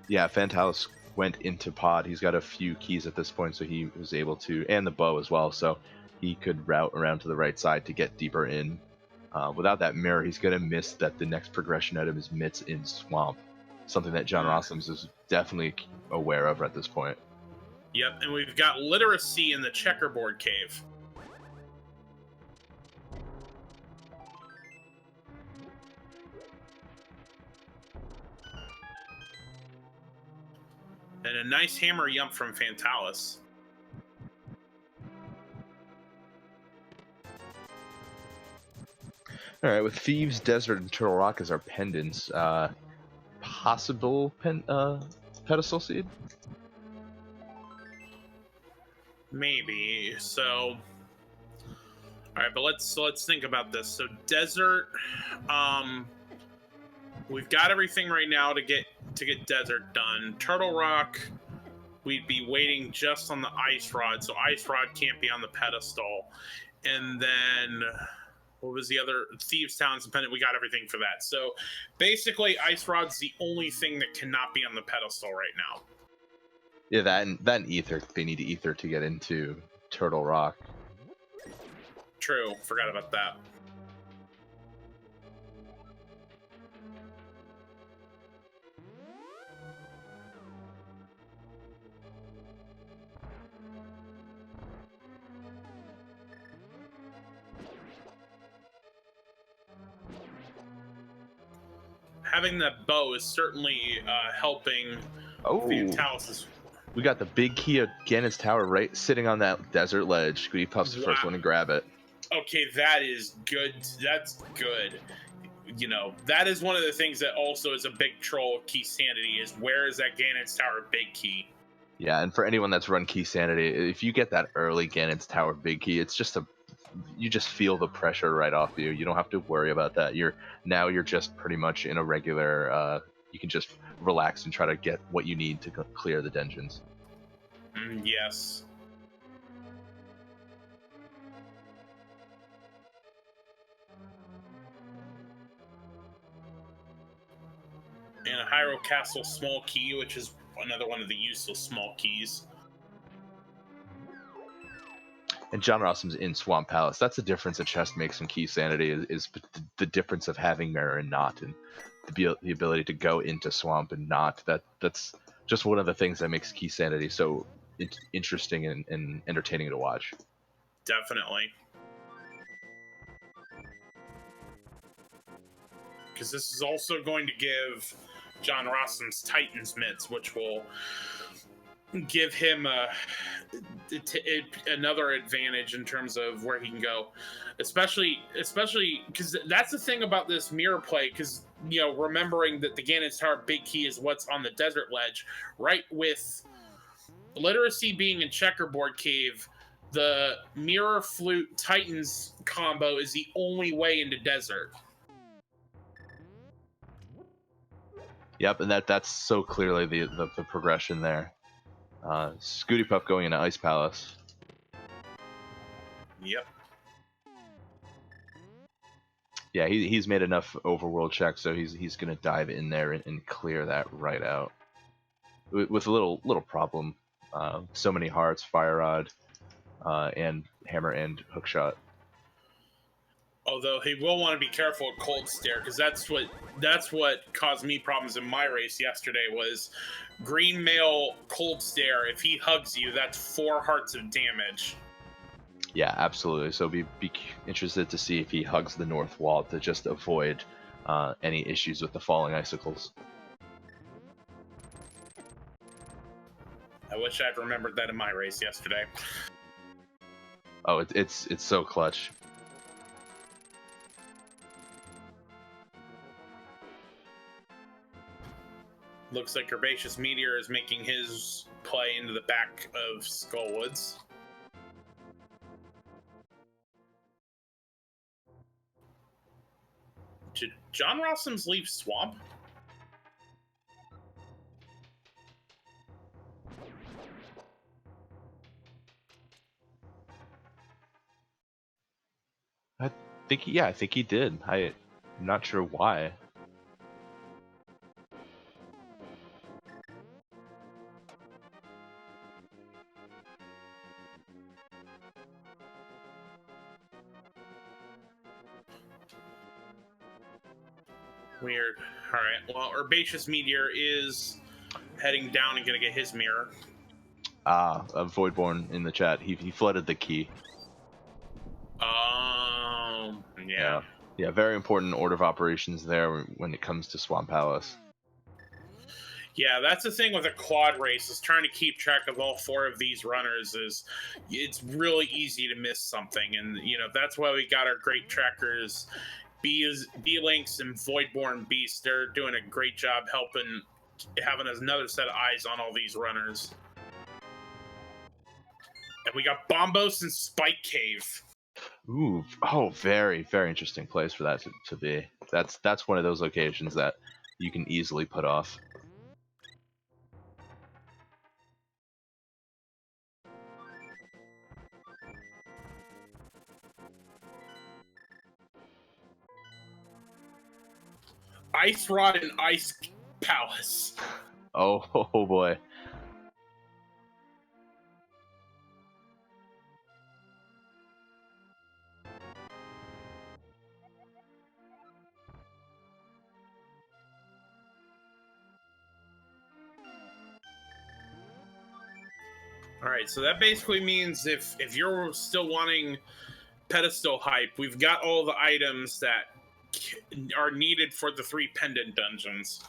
Yeah, Fantallis went into pod. He's got a few keys at this point, so he was able to, and the bow as well, so he could route around to the right side to get deeper in. Without that mirror, he's going to miss that the next progression item is Mitts in Swamp, something that JohnRossums is definitely aware of at this point. Yep, and we've got Literacy in the Checkerboard Cave. And a nice hammer yump from Fantallis. All right, with Thieves, Desert, and Turtle Rock as our pendants, possible pedestal seed? Maybe. So, all right, but let's think about this. So, Desert, we've got everything right now to get Desert done. Turtle Rock, we'd be waiting just on the Ice Rod, so Ice Rod can't be on the pedestal. And then, what was the other? Thieves Town's dependent. We got everything for that. So basically, Ice Rod's the only thing that cannot be on the pedestal right now. Yeah, that and Ether. They need Ether to get into Turtle Rock. True. Forgot about that. Having that bow is certainly helping Fantallis. We got the big key of Ganon's Tower right sitting on that desert ledge. ScootyPuff's the first one to grab it. Okay, that is good. That's good. You know, that is one of the things that also is a big troll of Keysanity is where is that Ganon's Tower big key? Yeah, and for anyone that's run Keysanity, if you get that early Ganon's Tower big key, it's just you just feel the pressure right off you. You don't have to worry about that. You're just pretty much in a regular. You can just relax and try to get what you need to clear the dungeons. Yes. And a Hyrule Castle small key, which is another one of the useless small keys. And JohnRossums in Swamp Palace. That's the difference a chest makes from Keysanity is the difference of having mirror and not. And the ability to go into swamp and not. That's just one of the things that makes Keysanity so interesting and entertaining to watch. Definitely. Because this is also going to give JohnRossums Titan's mitts, which will give him another advantage in terms of where he can go, especially because that's the thing about this mirror play. Because remembering that the Ganon's Tower big key is what's on the desert ledge, right? With literacy being in checkerboard cave, the mirror flute Titans combo is the only way into desert. Yep, and that's so clearly the progression there. ScootyPuff going into Ice Palace. Yep. Yeah, he's made enough overworld checks, so he's gonna dive in there and clear that right out. With a little problem, so many hearts, fire rod, and hammer and hookshot. Although he will want to be careful of cold stare, because that's what caused me problems in my race yesterday. Was green male cold stare. If he hugs you, that's 4 hearts of damage. Yeah, absolutely. So be interested to see if he hugs the north wall to just avoid any issues with the falling icicles. I wish I'd remembered that in my race yesterday. Oh, it's so clutch. Looks like HerbaceousMeteor is making his play into the back of Skullwoods. Did JohnRossums leave Swamp? I think he did. I'm not sure why. Weird. All right. Well, HerbaceousMeteor is heading down and gonna get his mirror. Voidborn in the chat. He flooded the key. Yeah. Yeah, very important order of operations there when it comes to Swamp Palace. Yeah, that's the thing with a quad race, is trying to keep track of all 4 of these runners. Is it's really easy to miss something, and that's why we got our great trackers, B-Links and Voidborn Beast. They're doing a great job having another set of eyes on all these runners. And we got Bombos and Spike Cave. Ooh, oh, very, very interesting place for that to be. That's one of those locations that you can easily put off. Ice Rod and Ice Palace. Oh boy. All right, so that basically means if you're still wanting pedestal hype, we've got all the items that are needed for the 3 pendant dungeons.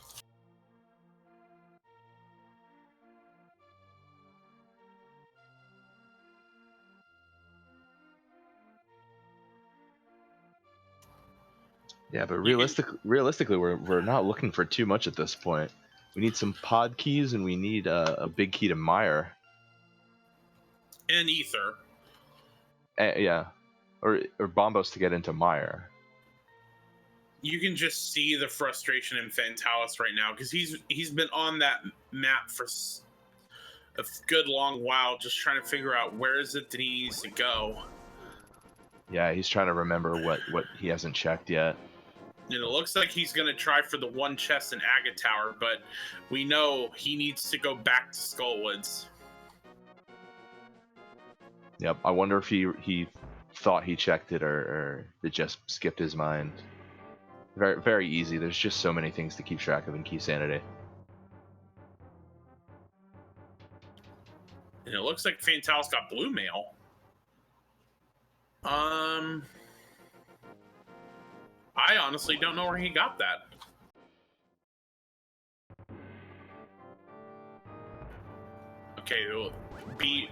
Yeah, but realistically, we're not looking for too much at this point. We need some pod keys, and we need a big key to Mire. And Ether. Yeah, or Bombos to get into Mire. You can just see the frustration in Fantallis right now, because he's been on that map for a good long while, just trying to figure out where is it that he needs to go. Yeah, he's trying to remember what he hasn't checked yet. And it looks like he's going to try for the 1 chest in Aga Tower, but we know he needs to go back to Skullwoods. Yep, I wonder if he thought he checked it or it just skipped his mind. Very, very easy. There's just so many things to keep track of in Keysanity. And it looks like Fantallis got blue mail. I honestly don't know where he got that. Okay,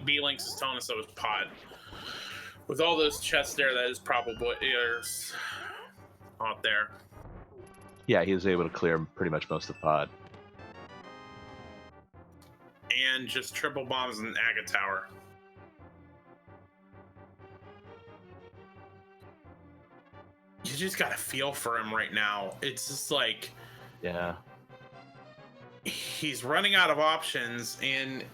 B-Links is telling us that was pod. With all those chests there, that is probably out there. Yeah, he was able to clear pretty much most of the pod. And just triple bombs in Aga Tower. You just got to feel for him right now. It's just like... Yeah. He's running out of options, and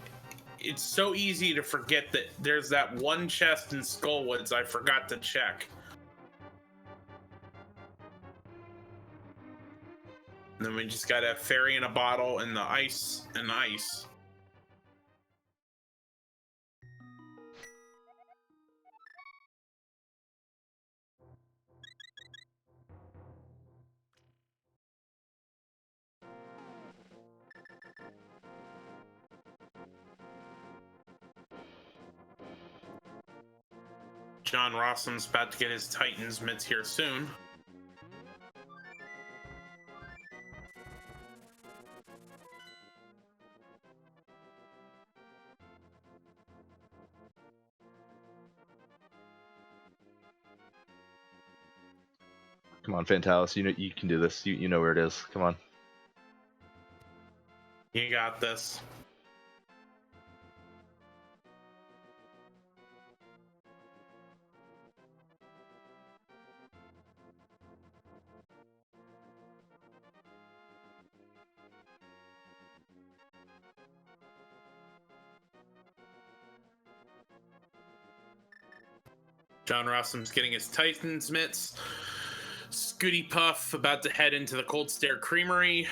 it's so easy to forget that there's that one chest in Skullwoods I forgot to check. And then we just got a fairy in a bottle and the ice and ice. JohnRossums about to get his Titan's mitts here soon. Come on, Fantallis. You know you can do this. You know where it is. Come on. You got this. JohnRossums getting his Titan's mitts. ScootyPuff about to head into the Cold Stare Creamery.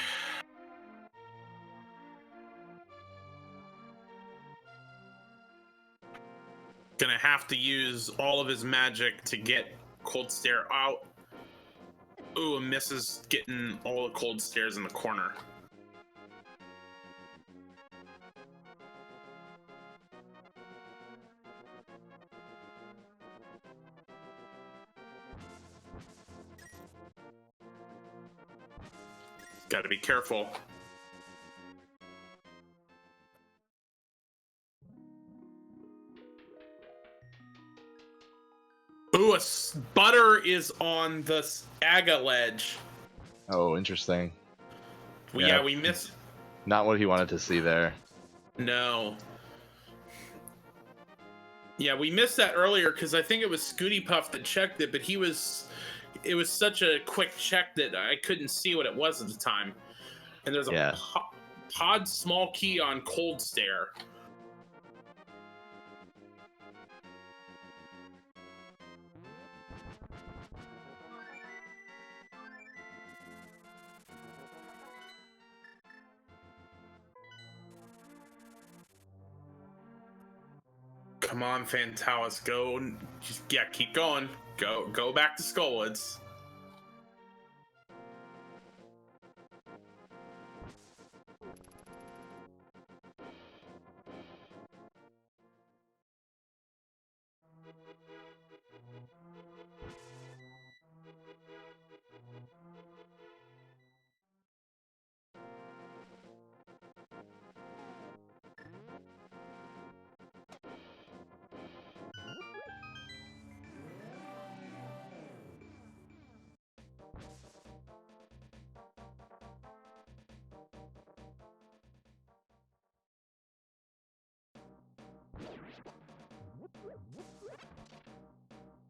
Gonna have to use all of his magic to get Cold Stare out. Ooh, and misses getting all the Cold Stares in the corner. Got to be careful. Ooh, a butter is on the Aga ledge. Oh, interesting. Yeah, we missed. Not what he wanted to see there. No. Yeah, we missed that earlier because I think it was ScootyPuff that checked it, but it was such a quick check that I couldn't see what it was at the time. And there's a pod small key on Cold Stare. Come on, Fantallis, go. Just, yeah, keep going. Go back to Skullwoods.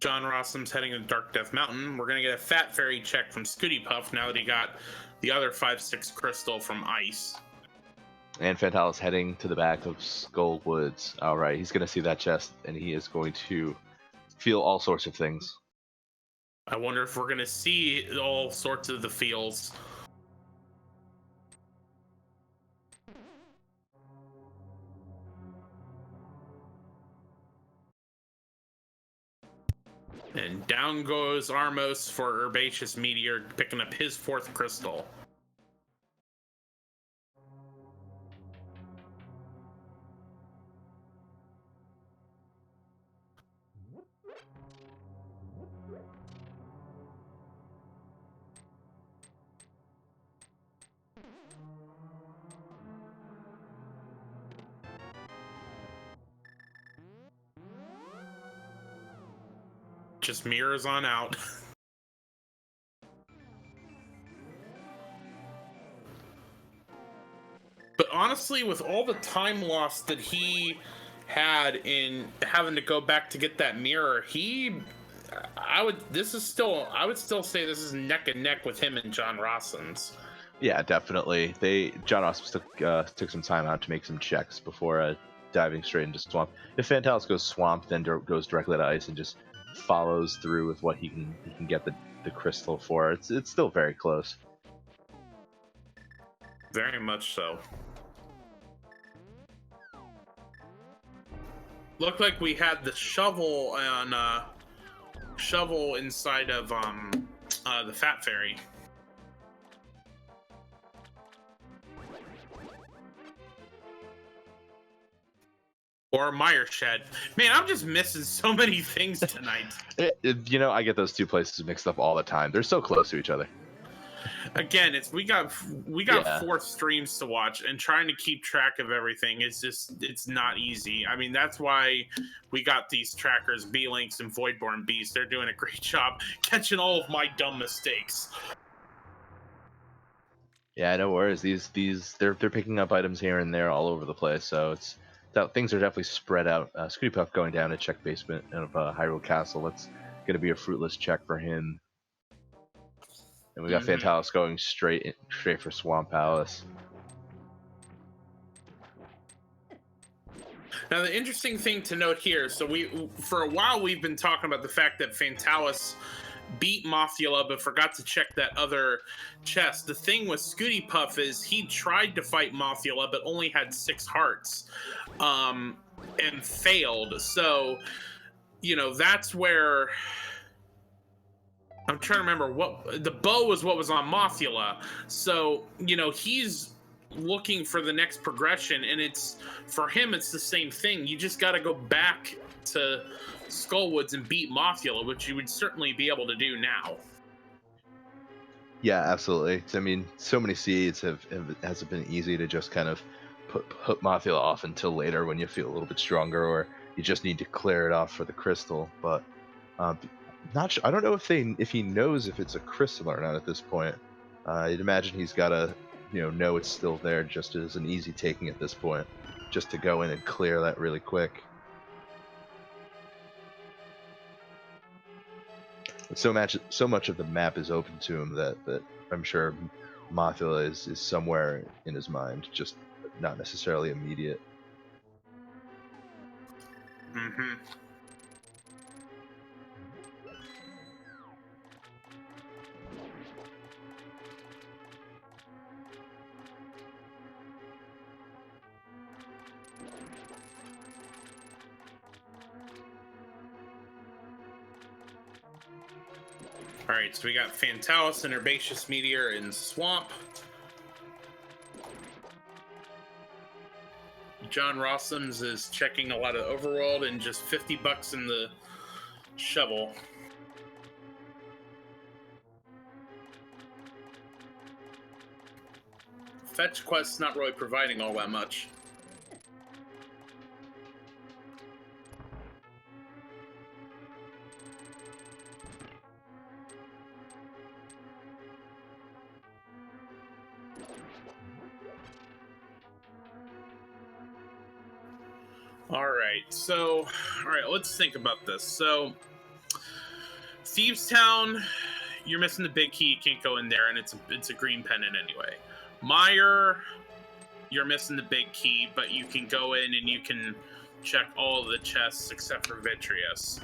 JohnRossums heading to Dark Death Mountain. We're going to get a Fat Fairy check from ScootyPuff now that he got the other 5/6 crystal from Ice. And Fantallis heading to the back of Skull Woods. Alright, he's going to see that chest, and he is going to feel all sorts of things. I wonder if we're going to see all sorts of the feels. And down goes Armos for HerbaceousMeteor, picking up his 4th crystal. Just mirrors on out. But honestly, with all the time lost that he had in having to go back to get that mirror, I would still say this is neck and neck with him and JohnRossums. Yeah, definitely. JohnRossums took some time out to make some checks before diving straight into swamp. If fantallis goes swamp, then goes directly to ice and just follows through with what he can get the crystal for. It's still very close. Very much so. Looked like we had the shovel inside of the Fat Fairy. Or Meyer Shed. Man, I'm just missing so many things tonight. I get those two places mixed up all the time. They're so close to each other. Again, we got 4 streams to watch, and trying to keep track of everything it's not easy. I mean, that's why we got these trackers, B-Links and Voidborn Beast. They're doing a great job catching all of my dumb mistakes. Yeah, no worries. They're picking up items here and there all over the place, so things are definitely spread out. ScootyPuff going down to check basement of Hyrule Castle. That's gonna be a fruitless check for him. And we got fantallis going straight for Swamp Palace. Now, the interesting thing to note here, so for a while we've been talking about the fact that fantallis beat Mothula but forgot to check that other chest. The thing with ScootyPuff is he tried to fight Mothula but only had 6 hearts and failed. So, that's where I'm trying to remember what the bow was, what was on Mothula. So, he's looking for the next progression, and for him it's the same thing. You just got to go back to Skullwoods and beat Mothula, which you would certainly be able to do now. Yeah, absolutely. I mean, so many seeds has it been easy to just kind of put Mothula off until later when you feel a little bit stronger, or you just need to clear it off for the crystal. But not sure. I don't know if he knows if it's a crystal or not at this point. I'd imagine he's got to know it's still there, just as an easy taking at this point, just to go in and clear that really quick. But so much of the map is open to him that I'm sure Mothula is somewhere in his mind, just not necessarily immediate. Mm-hmm. Alright, so we got fantallis and HerbaceousMeteor in Swamp. JohnRossums is checking a lot of Overworld and just $50 in the shovel. Fetch quest's not really providing all that much. Alright, let's think about this. So, Thieves Town, you're missing the big key, you can't go in there, and it's a green pendant anyway. Meyer, you're missing the big key, but you can go in and you can check all of the chests except for Vitreous.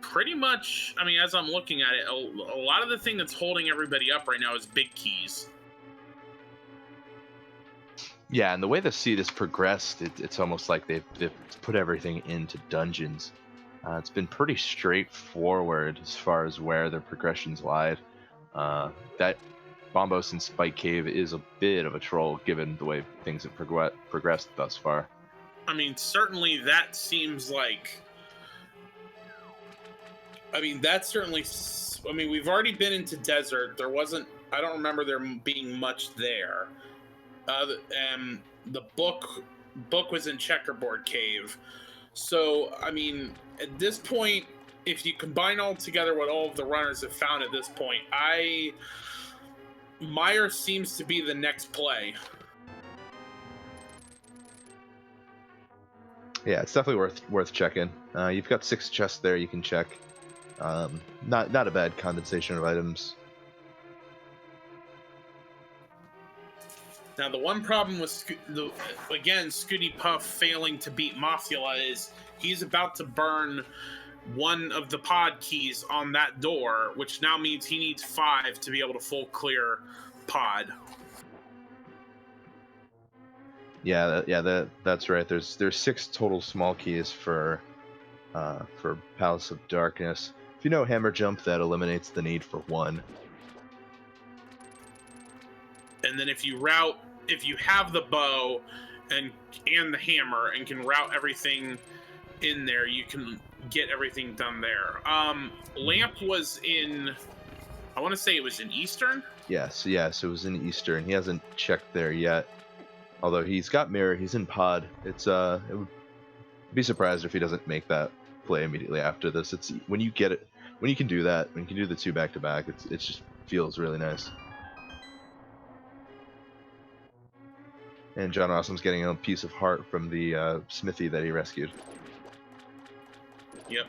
Pretty much, I mean, as I'm looking at it, a lot of the thing that's holding everybody up right now is big keys. Yeah, and the way the seed has progressed, it's almost like they've put everything into dungeons. It's been pretty straightforward as far as where their progressions lied. That Bombos and Spike Cave is a bit of a troll given the way things have progressed thus far. I mean, certainly that seems like. I mean, that's certainly. I mean, we've already been into desert. There wasn't. I don't remember there being much there. The book was in Checkerboard Cave. So, I mean, at this point, if you combine all together what all of the runners have found at this point, Meyer seems to be the next play. Yeah, it's definitely worth checking. You've got 6 chests there you can check. Not a bad condensation of items. Now, the one problem with ScootyPuff failing to beat Mothula is he's about to burn one of the pod keys on that door, which now means he needs 5 to be able to full clear pod. Yeah, that's right. There's 6 total small keys for Palace of Darkness. If you know Hammer Jump, that eliminates the need for 1. And then if you have the bow and the hammer and can route everything in there, you can get everything done there. Lamp was in, I want to say it was in Eastern. Yes, it was in Eastern. He hasn't checked there yet. Although he's got mirror, he's in pod. It would be surprised if he doesn't make that play immediately after this. It's when you get it, when you can do that, when you can do the 2 back to back, it just feels really nice. And JohnRossums getting a piece of heart from the smithy that he rescued. Yep.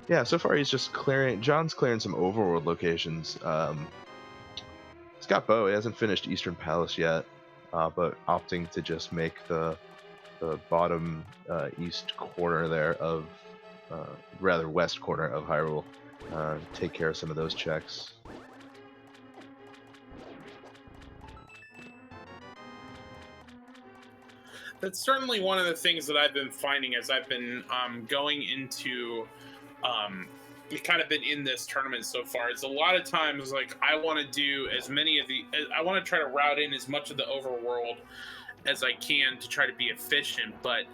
Yeah, so far he's just clearing. John's clearing some overworld locations. He's got bow. He hasn't finished Eastern Palace yet, but opting to just make the bottom east corner there of, rather west corner of Hyrule, take care of some of those checks. That's certainly one of the things that I've been finding as I've been going into. We've kind of been in this tournament so far. It's a lot of times like I want to do as many of I want to try to route in as much of the overworld as I can to try to be efficient. But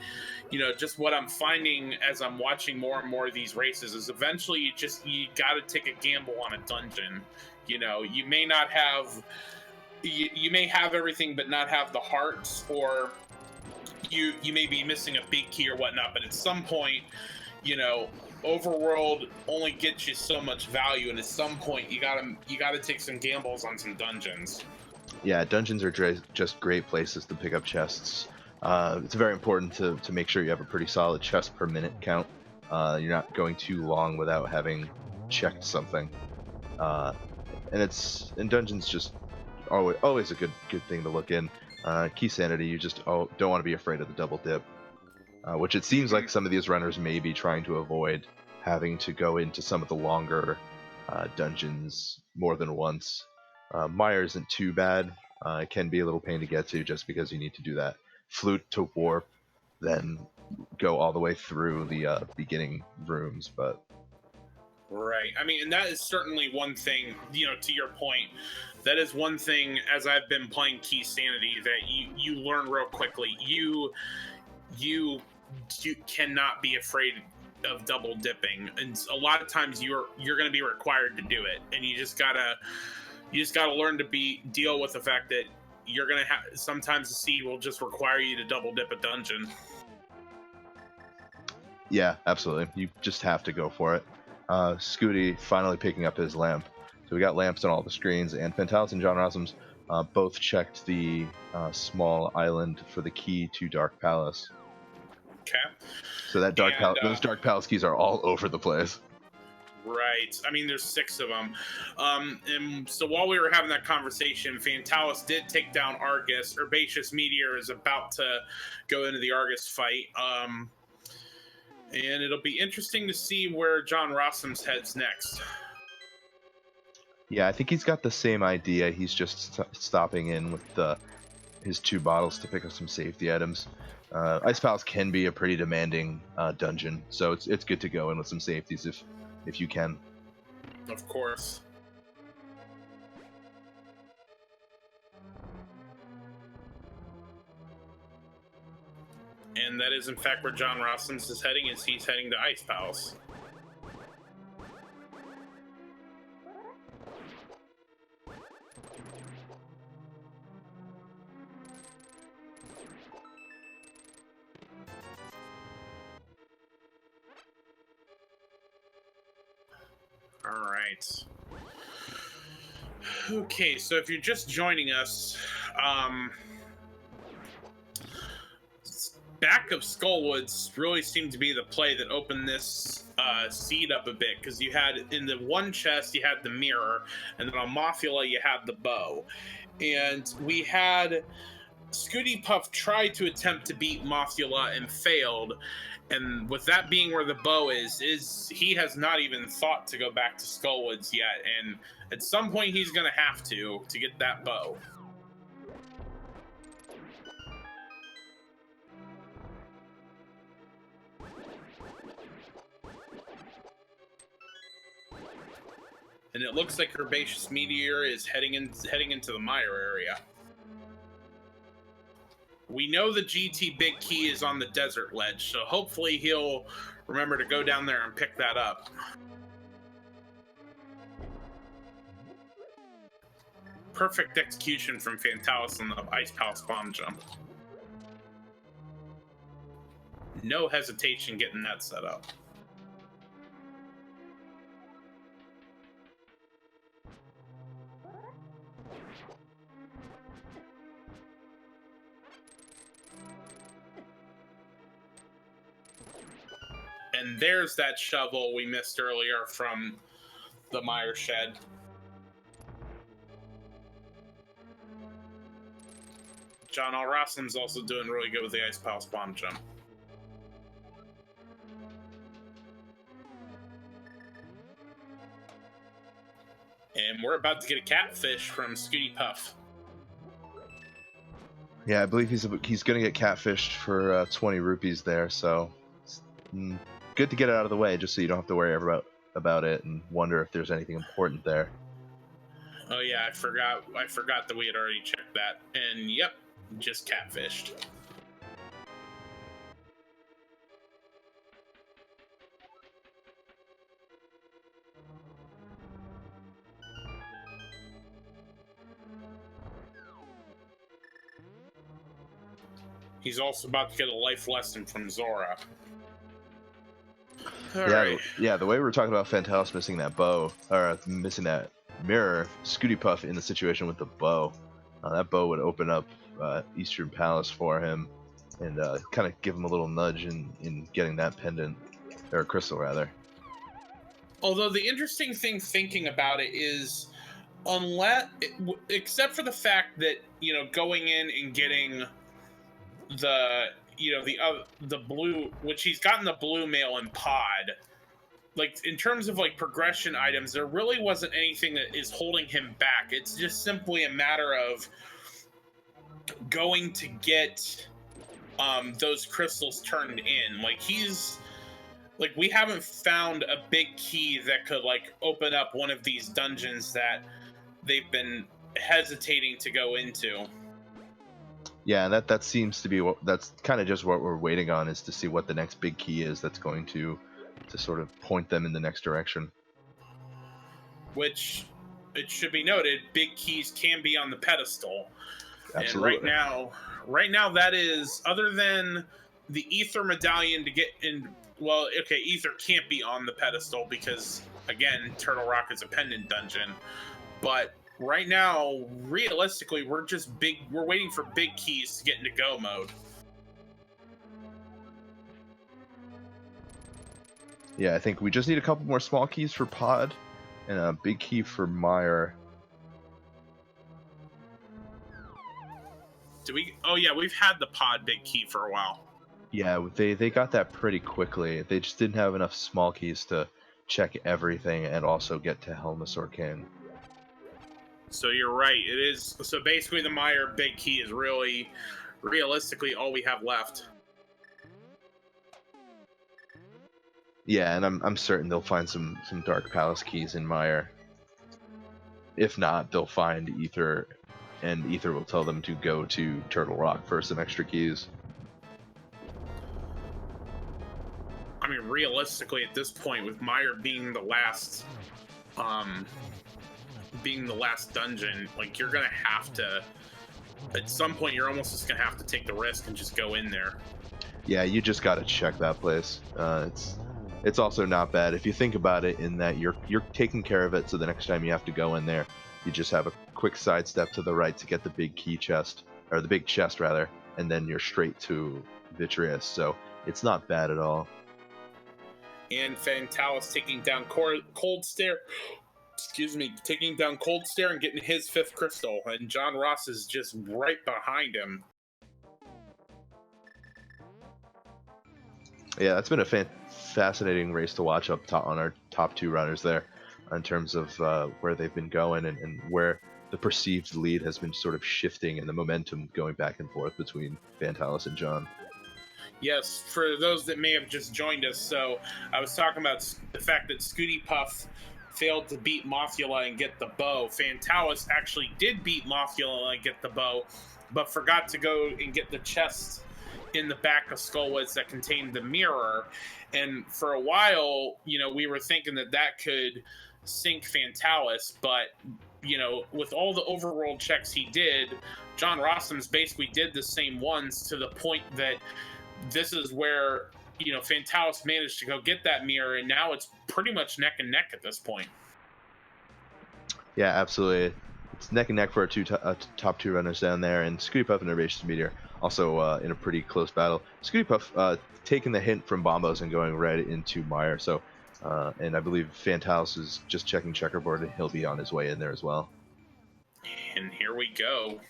just what I'm finding as I'm watching more and more of these races is eventually you got to take a gamble on a dungeon. You may not have. You may have everything but not have the hearts, or you may be missing a big key or whatnot, but at some point, Overworld only gets you so much value, and at some point you gotta take some gambles on some dungeons. Yeah, dungeons are just great places to pick up chests. It's very important to make sure you have a pretty solid chest per minute count. You're not going too long without having checked something. And dungeons just always a good thing to look in. Keysanity, you just don't want to be afraid of the double dip, which it seems like some of these runners may be trying to avoid, having to go into some of the longer dungeons more than once. Mire isn't too bad. It can be a little pain to get to just because you need to do that flute to warp, then go all the way through the beginning rooms, but... Right. I mean, and that is certainly one thing, to your point, that is one thing as I've been playing Keysanity that you learn real quickly. You cannot be afraid of double dipping, and a lot of times you're going to be required to do it, and you just gotta learn to deal with the fact that you're going to have sometimes the seed will just require you to double dip a dungeon. Yeah, absolutely. You just have to go for it. Scooty finally picking up his lamp. So we got lamps on all the screens, and fantallis and JohnRossums both checked the small island for the key to Dark Palace. Okay. So that those Dark Palace keys are all over the place. Right. I mean, there's 6 of them. And so while we were having that conversation, fantallis did take down Argus. HerbaceousMeteor is about to go into the Argus fight. And it'll be interesting to see where JohnRossums heads next. Yeah, I think he's got the same idea. He's just stopping in with his 2 bottles to pick up some safety items. Ice Palace can be a pretty demanding dungeon, so it's good to go in with some safeties if you can. Of course. And that is, in fact, where JohnRossums is heading, is he's heading to Ice Palace. All right. Okay, so if you're just joining us, back of Skullwoods really seemed to be the play that opened this seed up a bit, because you had in the one chest you had the mirror, and then on Mothula you had the bow, and we had ScootyPuff tried to attempt to beat Mothula and failed. And with that being where the bow is he has not even thought to go back to Skullwoods yet, and at some point he's gonna have to get that bow. And it looks like HerbaceousMeteor is heading into the Mire area. We know the GT Big Key is on the desert ledge, so hopefully he'll remember to go down there and pick that up. Perfect execution from Fantallis on the Ice Palace bomb jump. No hesitation getting that set up. And there's that shovel we missed earlier from the Mire Shed. JohnRossums also doing really good with the Ice Palace bomb jump. And we're about to get a catfish from ScootyPuff. Yeah, I believe he's going to get catfished for 20 rupees there, so it's good to get it out of the way, just so you don't have to worry about it and wonder if there's anything important there. Oh yeah, I forgot that we had already checked that, and yep, just catfished. He's also about to get a life lesson from Zora. Yeah, the way we were talking about Fantallis missing that bow, or missing that mirror, ScootyPuff in the situation with the bow, that bow would open up Eastern Palace for him, and kind of give him a little nudge in getting that pendant, or crystal rather. Although the interesting thing thinking about it is, except for the fact that, you know, going in and getting the blue, which he's gotten the blue mail and pod, like in terms of like progression items, there really wasn't anything that is holding him back. It's just simply a matter of going to get those crystals turned in. Like we haven't found a big key that could like open up one of these dungeons that they've been hesitating to go into. Yeah, that seems to be that's kind of just what we're waiting on, is to see what the next big key is that's going to sort of point them in the next direction. Which, it should be noted, big keys can be on the pedestal. Absolutely. And right now that is, other than the Ether medallion to get in, well, okay, Ether can't be on the pedestal because, again, Turtle Rock is a pendant dungeon. But right now, realistically, we're waiting for big keys to get into go mode. Yeah, I think we just need a couple more small keys for Pod and a big key for Mire. Oh yeah, we've had the Pod big key for a while. Yeah, they got that pretty quickly. They just didn't have enough small keys to check everything and also get to Helmasaur King. So you're right. It is. So basically, the Mire big key is really, realistically, all we have left. Yeah, and I'm certain they'll find some Dark Palace keys in Mire. If not, they'll find Ether, and Ether will tell them to go to Turtle Rock for some extra keys. I mean, realistically, at this point, with Mire being the last, dungeon, like you're gonna have to. At some point, you're almost just gonna have to take the risk and just go in there. Yeah, you just gotta check that place. It's also not bad if you think about it, in that you're taking care of it. So the next time you have to go in there, you just have a quick sidestep to the right to get the big key chest, or the big chest rather, and then you're straight to Vitreous. So it's not bad at all. And fantallis taking down Cold Stare. Excuse me, taking down Cold Stare and getting his 5th crystal, and John Ross is just right behind him. Yeah, that's been a fascinating race to watch up top on our top 2 runners there, in terms of where they've been going, and where the perceived lead has been sort of shifting, and the momentum going back and forth between fantallis and John. Yes, for those that may have just joined us, so I was talking about the fact that ScootyPuff failed to beat Mothula and get the bow. fantallis actually did beat Mothula and get the bow, but forgot to go and get the chest in the back of Skullwoods that contained the mirror. And for a while, we were thinking that could sink fantallis, but with all the overworld checks he did, JohnRossums basically did the same ones, to the point that this is where fantallis managed to go get that mirror, and now it's pretty much neck and neck at this point. Yeah, absolutely. It's neck and neck for our top 2 runners down there, and ScootyPuff and HerbaceousMeteor also in a pretty close battle. ScootyPuff taking the hint from Bombos and going right into Mire. So, and I believe fantallis is just checking checkerboard, and he'll be on his way in there as well. And here we go.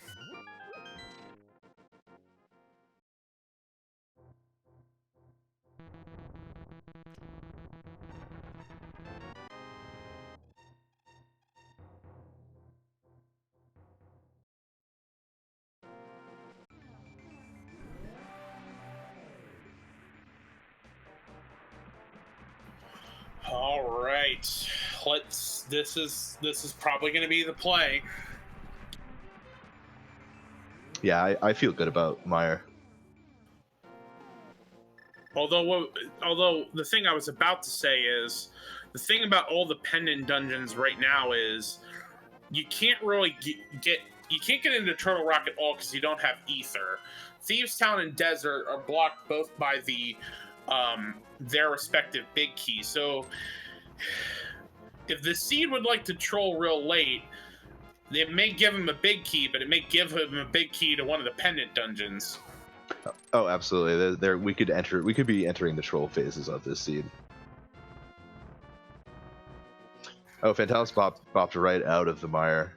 All right, this is probably going to be the play. Yeah, I feel good about Mire. Although the thing I was about to say is, the thing about all the pendant dungeons right now is you can't really get into Turtle Rock at all because you don't have Ether. Thieves Town and Desert are blocked both by their respective big keys. So if the Seed would like to troll real late, it may give him a big key, but it may give him a big key to one of the pendant dungeons. Oh, absolutely. There we could be entering the troll phases of this Seed. Oh, fantallis bopped right out of the Mire.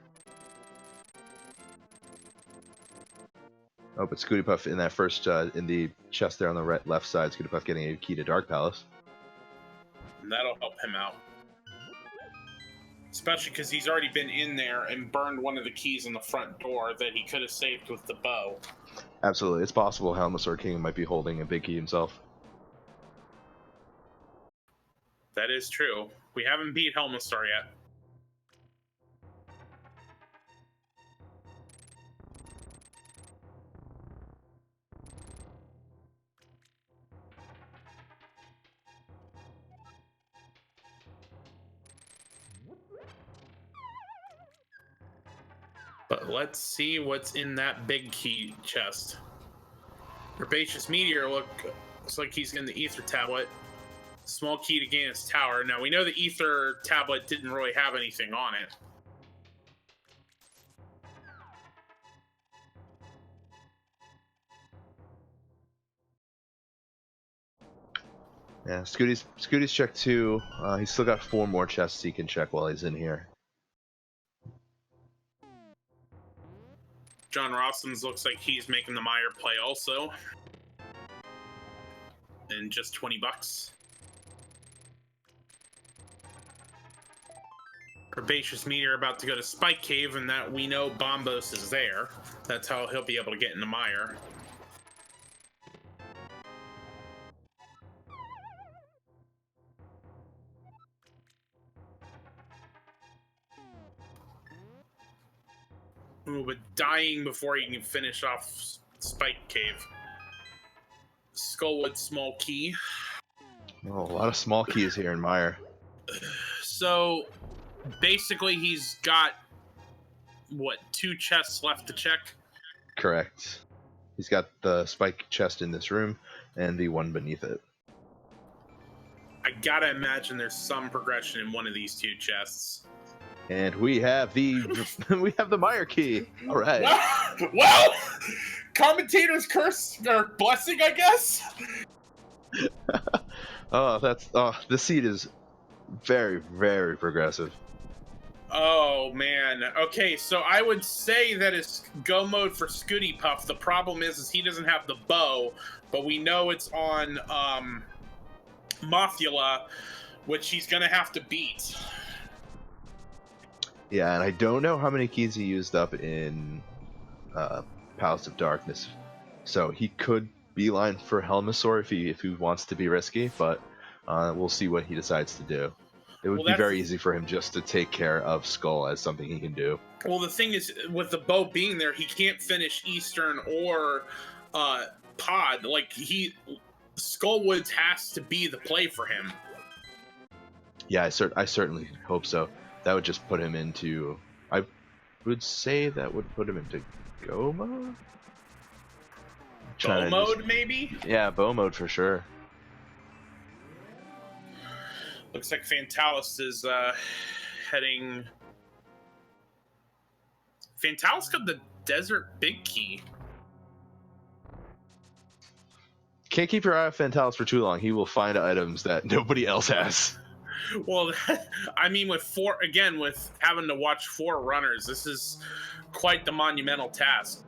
Oh, but ScootyPuff in that first, in the chest there on the left side, ScootyPuff getting a key to Dark Palace. And that'll help him out. Especially because he's already been in there and burned one of the keys in the front door that he could have saved with the bow. Absolutely. It's possible Helmasaur King might be holding a big key himself. That is true. We haven't beat Helmasaur yet. But let's see what's in that big key chest. HerbaceousMeteor looks like he's in the Ether tablet. Small key to gain his tower. Now, we know the Ether tablet didn't really have anything on it. Yeah, Scooty's checked 2. He's still got 4 more chests he can check while he's in here. JohnRossums looks like he's making the Mire play also. And just $20. HerbaceousMeteor about to go to Spike Cave, and that we know Bombos is there. That's how he'll be able to get into Mire. Ooh, but dying before he can finish off Spike Cave. Skullwood small key. Oh, a lot of small keys here in Mire. So basically he's got what, 2 chests left to check? Correct. He's got the spike chest in this room and the one beneath it. I gotta imagine there's some progression in one of these 2 chests. And we have the Mire key. All right. Well, commentator's curse or blessing, I guess. This seed is very, very progressive. Oh man. Okay, so I would say that it's go mode for ScootyPuff. The problem is he doesn't have the bow, but we know it's on Mothula, which he's gonna have to beat. Yeah, and I don't know how many keys he used up in Palace of Darkness, so he could beeline for Helmasaur if he wants to be risky, but we'll see what he decides to do. It would be very easy for him just to take care of Skull as something he can do. Well, the thing is, with the bow being there, he can't finish Eastern or Pod. Like, Skullwoods has to be the play for him. Yeah, I certainly hope so. That would just put him into... I would say that would put him into Go mode? Bow mode, maybe? Yeah, Bow mode for sure. Looks like Fantallis is heading... Fantallis got the Desert Big Key. Can't keep your eye on Fantallis for too long. He will find items that nobody else has. Well, I mean, with having to watch 4 runners, this is quite the monumental task.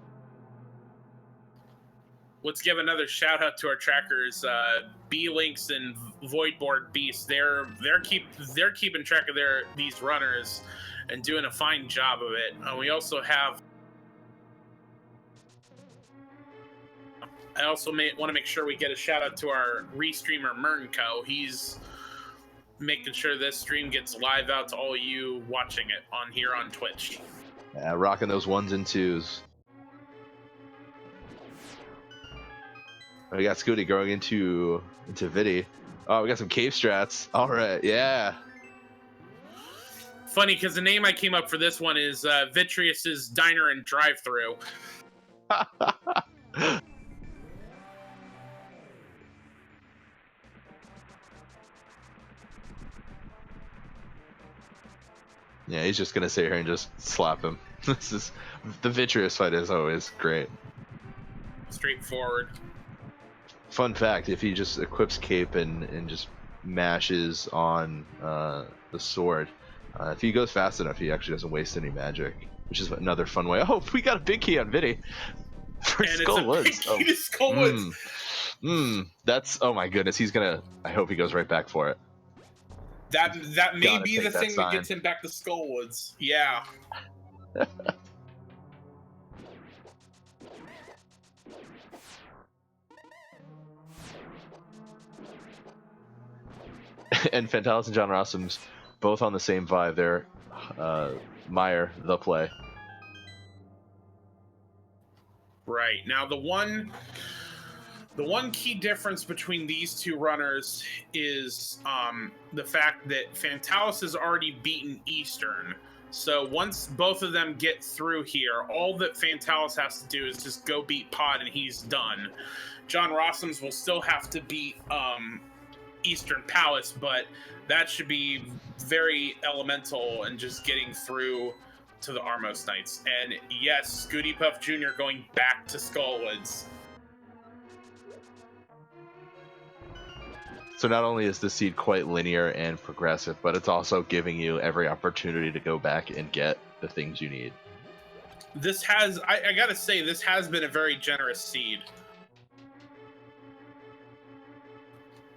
Let's give another shout out to our trackers, B-Links and Voidboard Beast. They're keeping track of these runners and doing a fine job of it. We also have. I also want to make sure we get a shout out to our restreamer Mernco. He's making sure this stream gets live out to all you watching it here on Twitch. Yeah, rocking those 1s and 2s. We got Scooty going into Vidi. Oh, we got some cave strats. All right, yeah. Funny, because the name I came up for this one is Vitreous's Diner and Drive-Thru. Yeah, he's just gonna sit here and just slap him. The Vitreous fight is always great. Straightforward. Fun fact: if he just equips Cape and just mashes on the sword, if he goes fast enough, he actually doesn't waste any magic, which is another fun way. Oh, we got a big key on Vidi for Skullwoods. That's, oh my goodness, he's gonna. I hope he goes right back for it. That may be the thing that gets him back to Skullwoods. Yeah. And Fantallis and JohnRossums both on the same vibe there. Mire, the play. Right. Now the one key difference between these 2 runners is the fact that Fantallis has already beaten Eastern. So once both of them get through here, all that Fantallis has to do is just go beat Pod and he's done. JohnRossums will still have to beat Eastern Palace, but that should be very elemental and just getting through to the Armos Knights. And yes, ScootyPuffJr1 going back to Skullwoods. So not only is the seed quite linear and progressive, but it's also giving you every opportunity to go back and get the things you need. This has, I gotta say, this has been a very generous seed.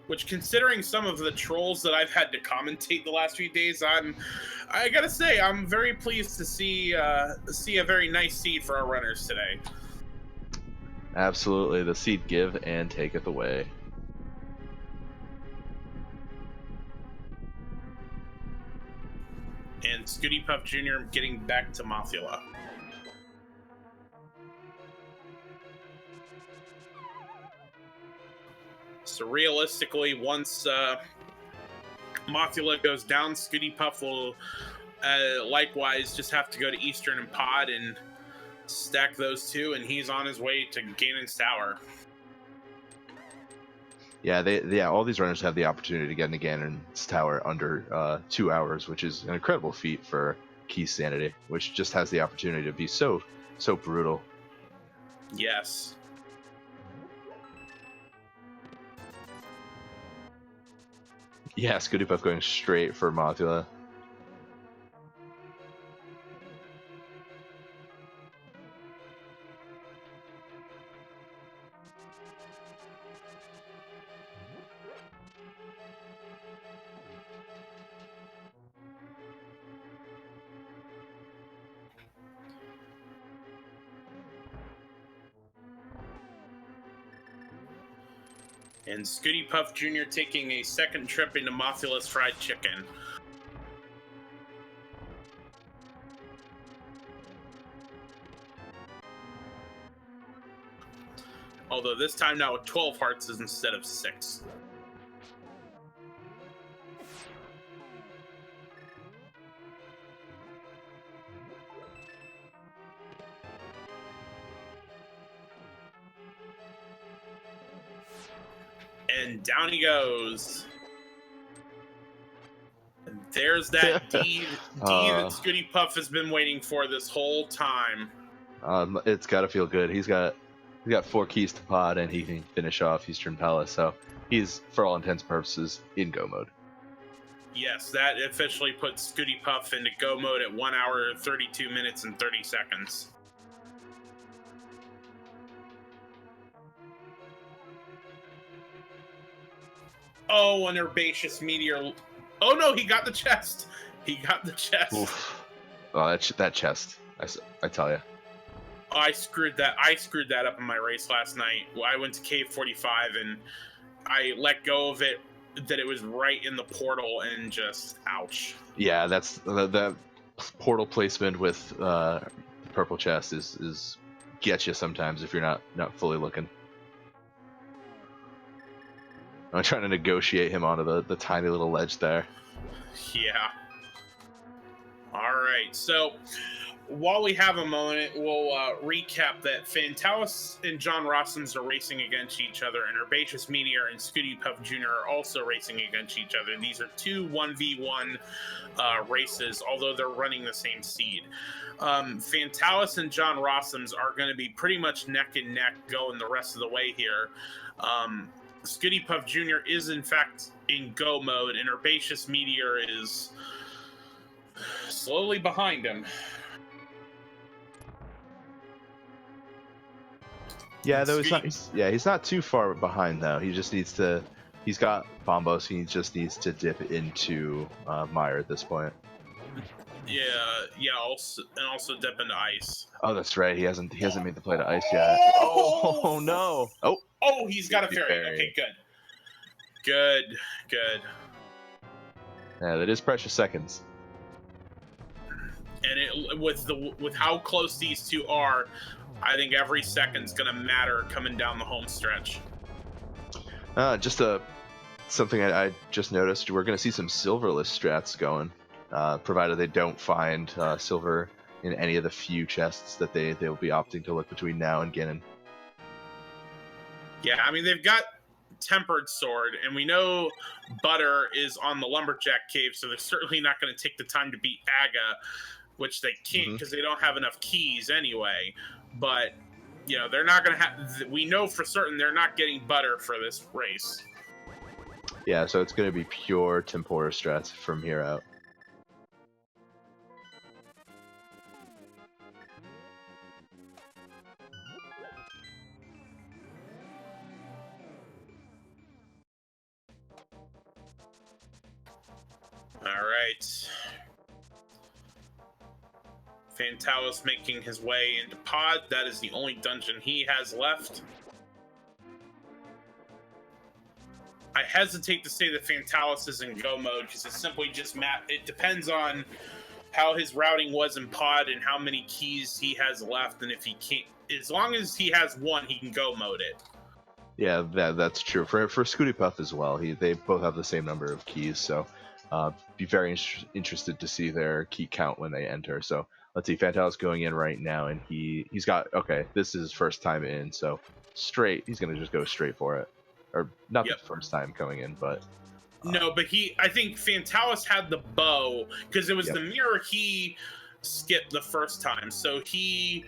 Which, considering some of the trolls that I've had to commentate the last few days, I gotta say, I'm very pleased to see a very nice seed for our runners today. Absolutely, the seed give and taketh away. And ScootyPuffJr1 getting back to Mothula. So realistically, once Mothula goes down, ScootyPuff will likewise just have to go to Eastern and Pod and stack those two, and he's on his way to Ganon's Tower. Yeah, all these runners have the opportunity to get into Ganon's Tower under 2 hours, which is an incredible feat for Keysanity, which just has the opportunity to be so brutal. Yes. Yeah, ScootyPuff going straight for Mothula. And ScootyPuffJr1 taking a second trip into Mothula's fried chicken. Although this time now with 12 hearts instead of 6. And down he goes. And there's that D that ScootyPuff has been waiting for this whole time. It's got to feel good. He's got 4 keys to Pod, and he can finish off Eastern Palace. So he's, for all intents and purposes, in go mode. Yes, that officially puts ScootyPuff into go mode at 1 hour, 32 minutes, and 30 seconds. Oh, an HerbaceousMeteor. Oh no, he got the chest. He got the chest. Oof. Oh, that chest. I tell you. Oh, I screwed that up in my race last night. I went to Cave 45 and I let go of it, that it was right in the portal, and just ouch. Yeah, that's that portal placement with purple chest is gets you sometimes if you're not fully looking. I'm trying to negotiate him onto the tiny little ledge there. Yeah. All right. So while we have a moment, we'll recap that fantallis and JohnRossums are racing against each other, and HerbaceousMeteor and ScootyPuffJr1 are also racing against each other. These are two 1v1 races, although they're running the same seed. Fantallis and JohnRossums are going to be pretty much neck and neck going the rest of the way here. ScootyPuffJr1 is in fact in go mode, and HerbaceousMeteor is slowly behind him. Yeah, though he's not too far behind though. He just needs to. He's got Bombos. He just needs to dip into Mire at this point. Yeah. Also dip into ice. Oh, that's right. He hasn't made the play to ice yet. Oh no! Oh, he's got a fairy. Okay, good. Yeah, that is precious seconds. And with how close these two are, I think every second's gonna matter coming down the home stretch. Just something I just noticed. We're gonna see some silverless strats going, provided they don't find silver in any of the few chests that they'll be opting to look between now and Ganon. Yeah, I mean they've got Tempered Sword, and we know Butter is on the Lumberjack Cave, so they're certainly not going to take the time to beat Aga, which they can't because they don't have enough keys anyway. But they're not going to have. We know for certain they're not getting Butter for this race. Yeah, so it's going to be pure Tempora strats from here out. Alright. Fantallis making his way into Pod. That is the only dungeon he has left. I hesitate to say that Fantallis is in go mode because it's simply just it depends on how his routing was in Pod and how many keys he has left, and if he can't, as long as he has one, he can go mode it. Yeah, that's true. For ScootyPuff as well, they both have the same number of keys, so be very interested to see their key count when they enter. So let's see, Fantallis going in right now, and he's got, okay, this is his first time in, so he's gonna just go straight for it, or not the first time going in, but. No, but I think Fantallis had the bow because it was the mirror he skipped the first time. So he,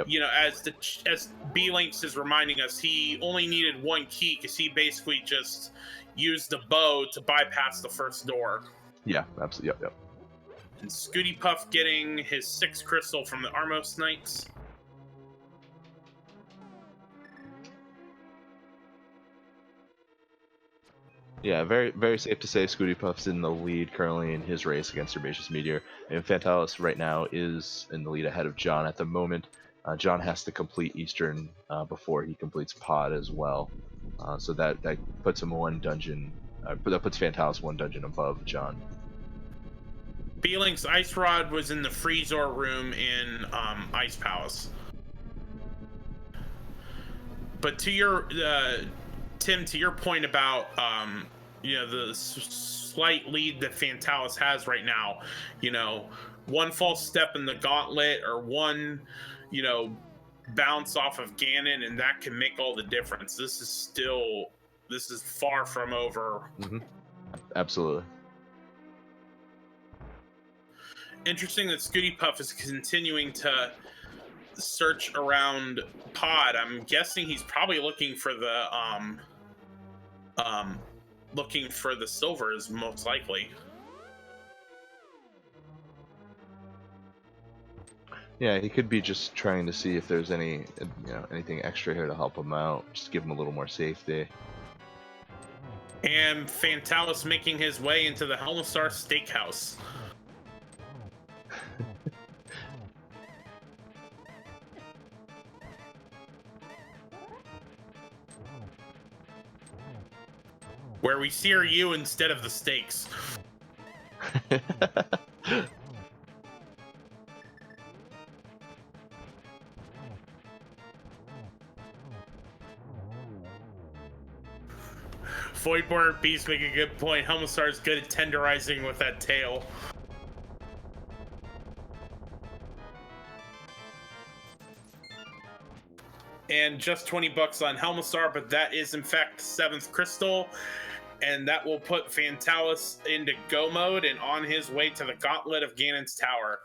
you know, as B-Links is reminding us, he only needed one key because he basically just used the bow to bypass the first door. Yeah, absolutely. Yep. And ScootyPuff getting his 6th crystal from the Armos Knights. Yeah, very very safe to say ScootyPuff's in the lead currently in his race against HerbaceousMeteor, and Fantallis right now is in the lead ahead of John at the moment. John has to complete Eastern before he completes Pod as well, so that puts him one dungeon. That puts Fantallis one dungeon above John. B-Link's Ice Rod was in the Freezor room in Ice Palace. But to your Tim, to your point about you know, the slight lead that Fantallis has right now, you know, one false step in the gauntlet or one, you know, bounce off of Ganon, and that can make all the difference. This is far from over. Mm-hmm. Absolutely. Interesting that ScootyPuff is continuing to search around Pod. I'm guessing he's probably looking for the silvers, most likely. Yeah, he could be just trying to see if there's anything extra here to help him out, just give him a little more safety. And Fantallis making his way into the Helmastar Steakhouse. Where we sear you instead of the steaks. Voidborn Beast make a good point. Helmastar is good at tenderizing with that tail. And just 20 bucks on Helmastar, but that is in fact 7th crystal, and that will put Fantallis into go mode and on his way to the gauntlet of Ganon's Tower.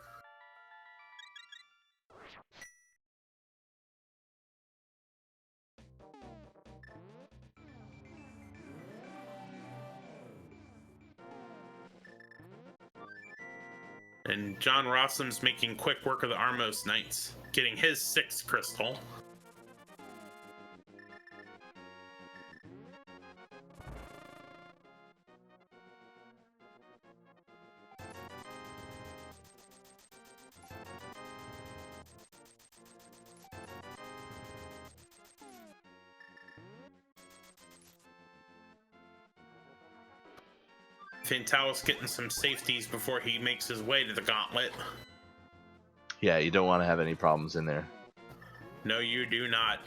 And JohnRossums making quick work of the Armos Knights, getting his 6th crystal. Fantallis getting some safeties before he makes his way to the gauntlet. Yeah, you don't want to have any problems in there. No, you do not.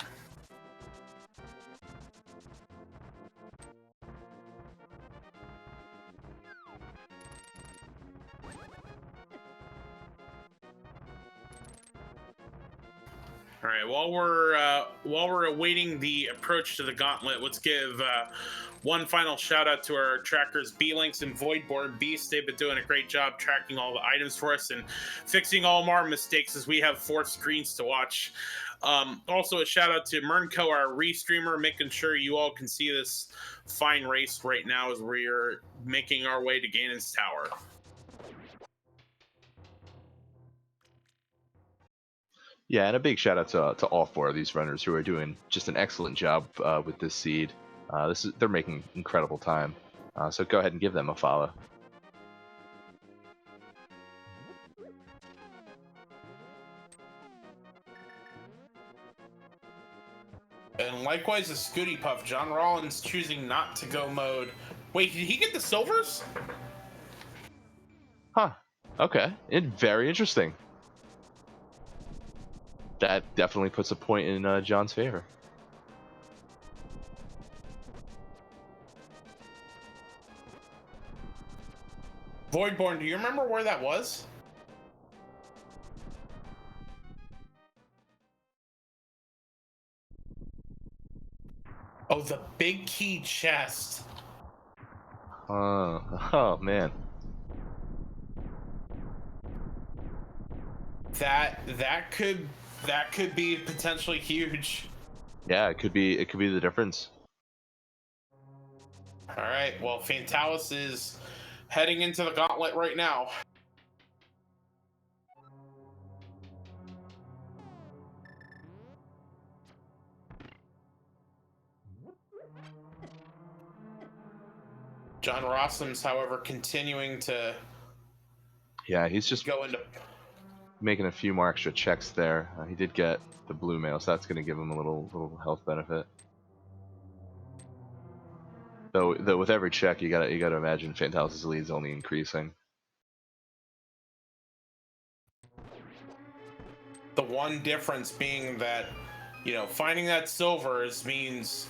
All right, while we're awaiting the approach to the gauntlet, let's give one final shout out to our trackers, B-Links and Voidborn Beast. They've been doing a great job tracking all the items for us and fixing all of our mistakes as we have 4 screens to watch. Also, a shout out to Mernco, our restreamer, making sure you all can see this fine race right now as we're making our way to Ganon's Tower. Yeah, and a big shout out to all 4 of these runners who are doing just an excellent job with this seed. They're making incredible time. So go ahead and give them a follow. likewise as ScootyPuff. John Rollins choosing not to go mode. Wait, did he get the silvers? Huh. Okay. Very interesting. That definitely puts a point in John's favor. Voidborn, do you remember where that was? Oh, the big key chest. Oh man. That could be potentially huge. Yeah, it could be the difference. All right, well, Fantallis is heading into the gauntlet right now. JohnRossums, however, continuing to He's just go into making a few more extra checks there. He did get the blue mail, so that's going to give him a little health benefit. Though with every check, you gotta imagine Fantallis' lead's only increasing. the one difference being that, finding that silvers means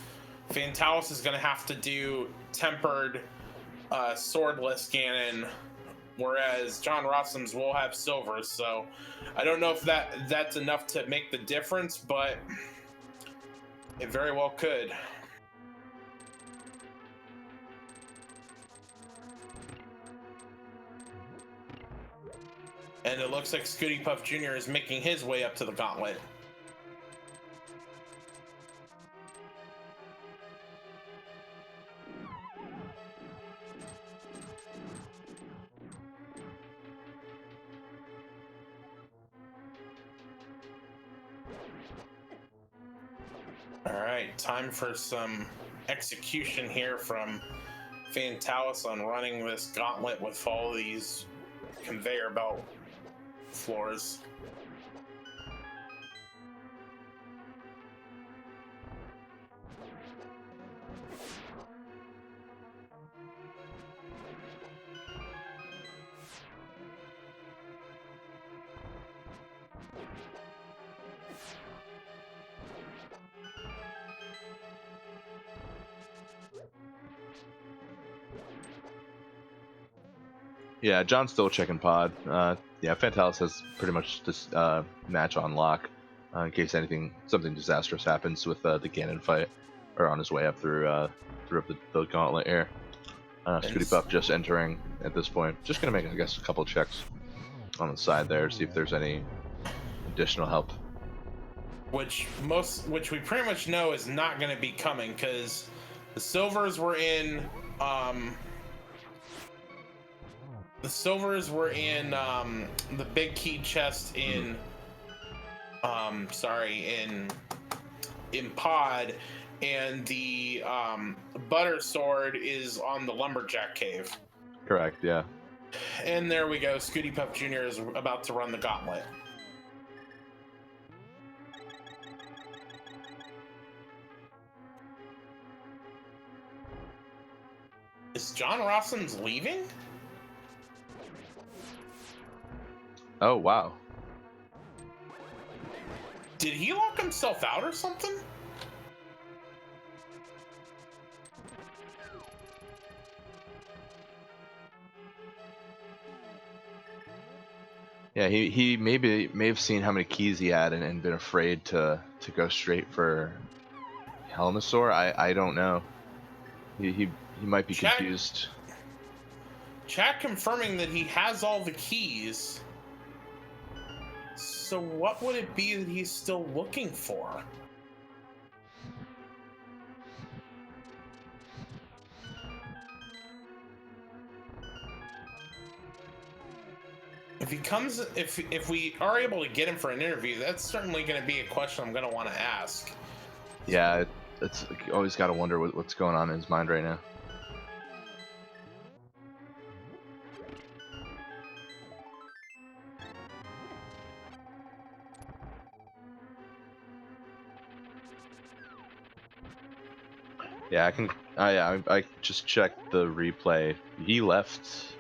Fantallis is going to have to do tempered swordless Ganon, whereas JohnRossums will have silvers. So I don't know if that's enough to make the difference, but it very well could. And it looks like ScootyPuffJr1 is making his way up to the gauntlet. Alright, time for some execution here from Fantallis on running this gauntlet with all these conveyor belt floors. Yeah, John's still checking pod. Fantallis has pretty much this match on lock in case something disastrous happens with the Ganon fight, or on his way up through the gauntlet here. ScootyPuff just entering at this point. Just gonna make, I guess, a couple checks on the side there, see if there's any additional help. Which we pretty much know is not going to be coming, because the silvers were in the big key chest in in pod, and the butter sword is on the lumberjack cave. Correct, yeah. And there we go, ScootyPuffJr1 is about to run the gauntlet. Is JohnRossums leaving? Oh, wow. Did he lock himself out or something? Yeah, he may have seen how many keys he had and been afraid to go straight for Helmasaur. I don't know. He might be confused. Chat confirming that he has all the keys. So what would it be that he's still looking for? If we are able to get him for an interview, that's certainly going to be a question I'm going to want to ask. Yeah, it's always got to wonder what's going on in his mind right now. Yeah, I can. I just checked the replay. He left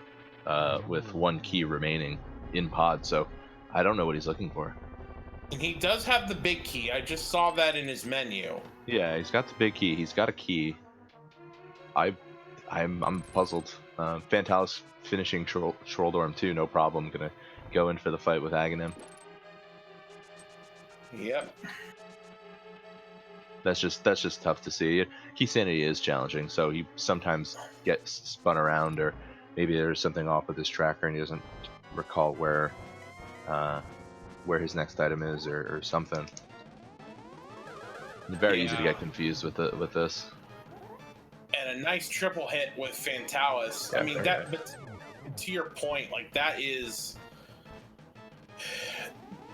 with 1 key remaining in pod, so I don't know what he's looking for. And he does have the big key. I just saw that in his menu. Yeah, he's got the big key. He's got a key. I'm puzzled. Fantallis finishing Trolldorm too, no problem. Gonna go in for the fight with Aghanim. Yep. That's just tough to see. Keysanity is challenging, so he sometimes gets spun around, or maybe there's something off with his tracker and he doesn't recall where his next item is, or something. It's very easy to get confused with this. And a nice triple hit with Fantallis. Yeah, I mean, but to your point, like, that is...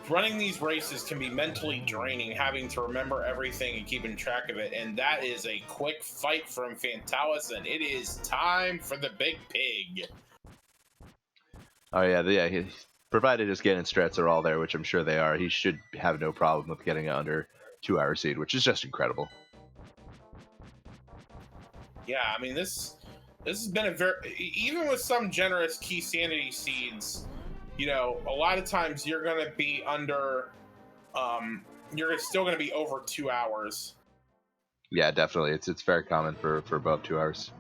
Running these races can be mentally draining, having to remember everything and keeping track of it. And that is a quick fight from Fantallis, and it is time for the big pig. Oh yeah. Provided his Ganon strats are all there, which I'm sure they are, he should have no problem with getting it under 2-hour seed, which is just incredible. Yeah, I mean, this has been a very... Even with some generous Keysanity seeds, you know, a lot of times you're going to be under... you're still going to be over 2 hours. Yeah, definitely. It's very common for above 2 hours.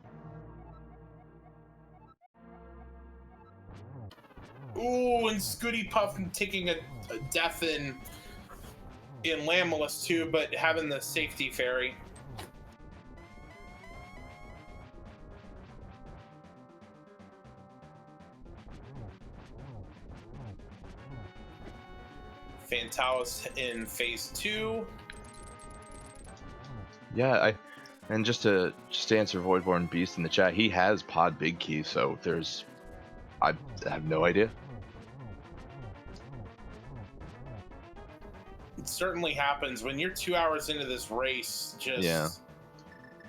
Ooh, and ScootyPuff taking a death in Lammelus too, but having the safety fairy. Fantallis in phase 2. Yeah, and just to answer Voidborn Beast in the chat, he has pod big key, so I have no idea. It certainly happens when you're 2 hours into this race.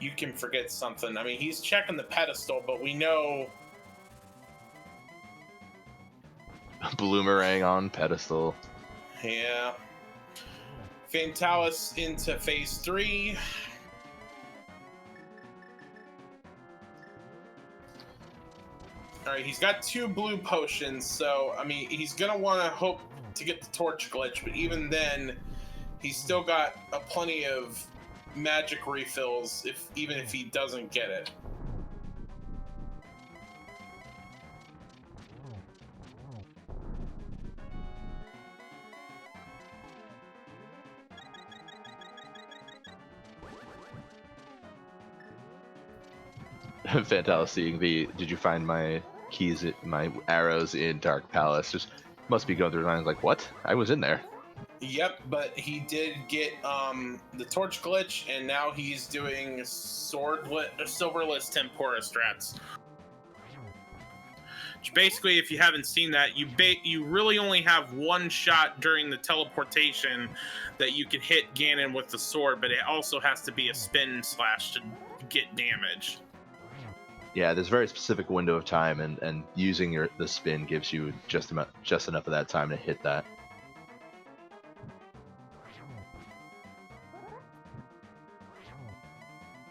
You can forget something. I mean, he's checking the pedestal, but we know Bloomerang on pedestal. Yeah. Fantallis into phase 3. Alright, he's got 2 blue potions, so, I mean, he's gonna want to hope to get the torch glitch, but even then, he's still got plenty of magic refills, even if he doesn't get it. Fantallis seeing did you find my keys, my arrows in Dark Palace? Just must be going through his mind like, what? I was in there. Yep, but he did get the torch glitch, and now he's doing silverless tempora strats. Which basically, if you haven't seen that, you really only have one shot during the teleportation that you can hit Ganon with the sword, but it also has to be a spin slash to get damage. Yeah, there's a very specific window of time, and using the spin gives you just enough of that time to hit that.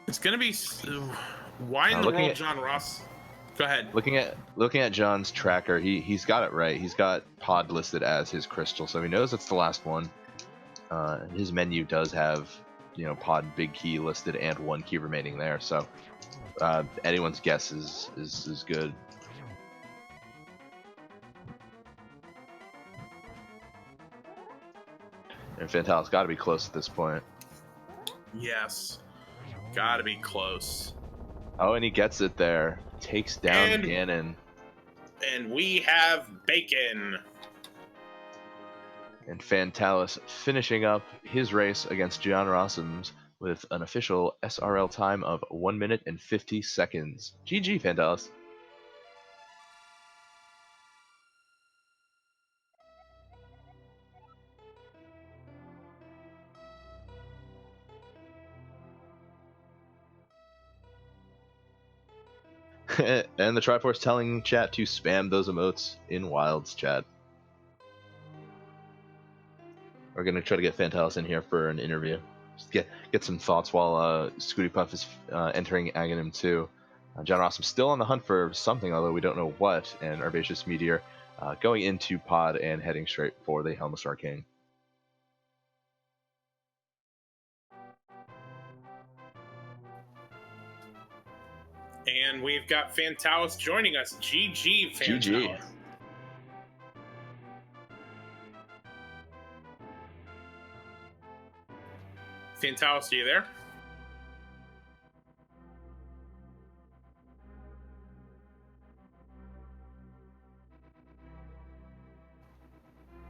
It's gonna be why in the world, John Ross? Go ahead. Looking at John's tracker, he's got it right. He's got pod listed as his crystal, so he knows it's the last one. His menu does have, pod big key listed and 1 key remaining there, so anyone's guess is good. And Fantallis got to be close at this point. Yes, gotta be close. Oh, and he gets it there. Takes down Ganon. And we have bacon. And Fantallis finishing up his race against JohnRossums with an official SRL time of 1 minute and 50 seconds. GG, Fantallis. And the Triforce telling chat to spam those emotes in Wilds chat. We're going to try to get Fantallis in here for an interview. just get some thoughts while ScootyPuff is entering Aghanim 2. JohnRossums still on the hunt for something, although we don't know what, and HerbaceousMeteor going into pod and heading straight for the Helm of Star King. And we've got Fantallis joining us. GG, Fantallis. GG. Fantallis, are you there?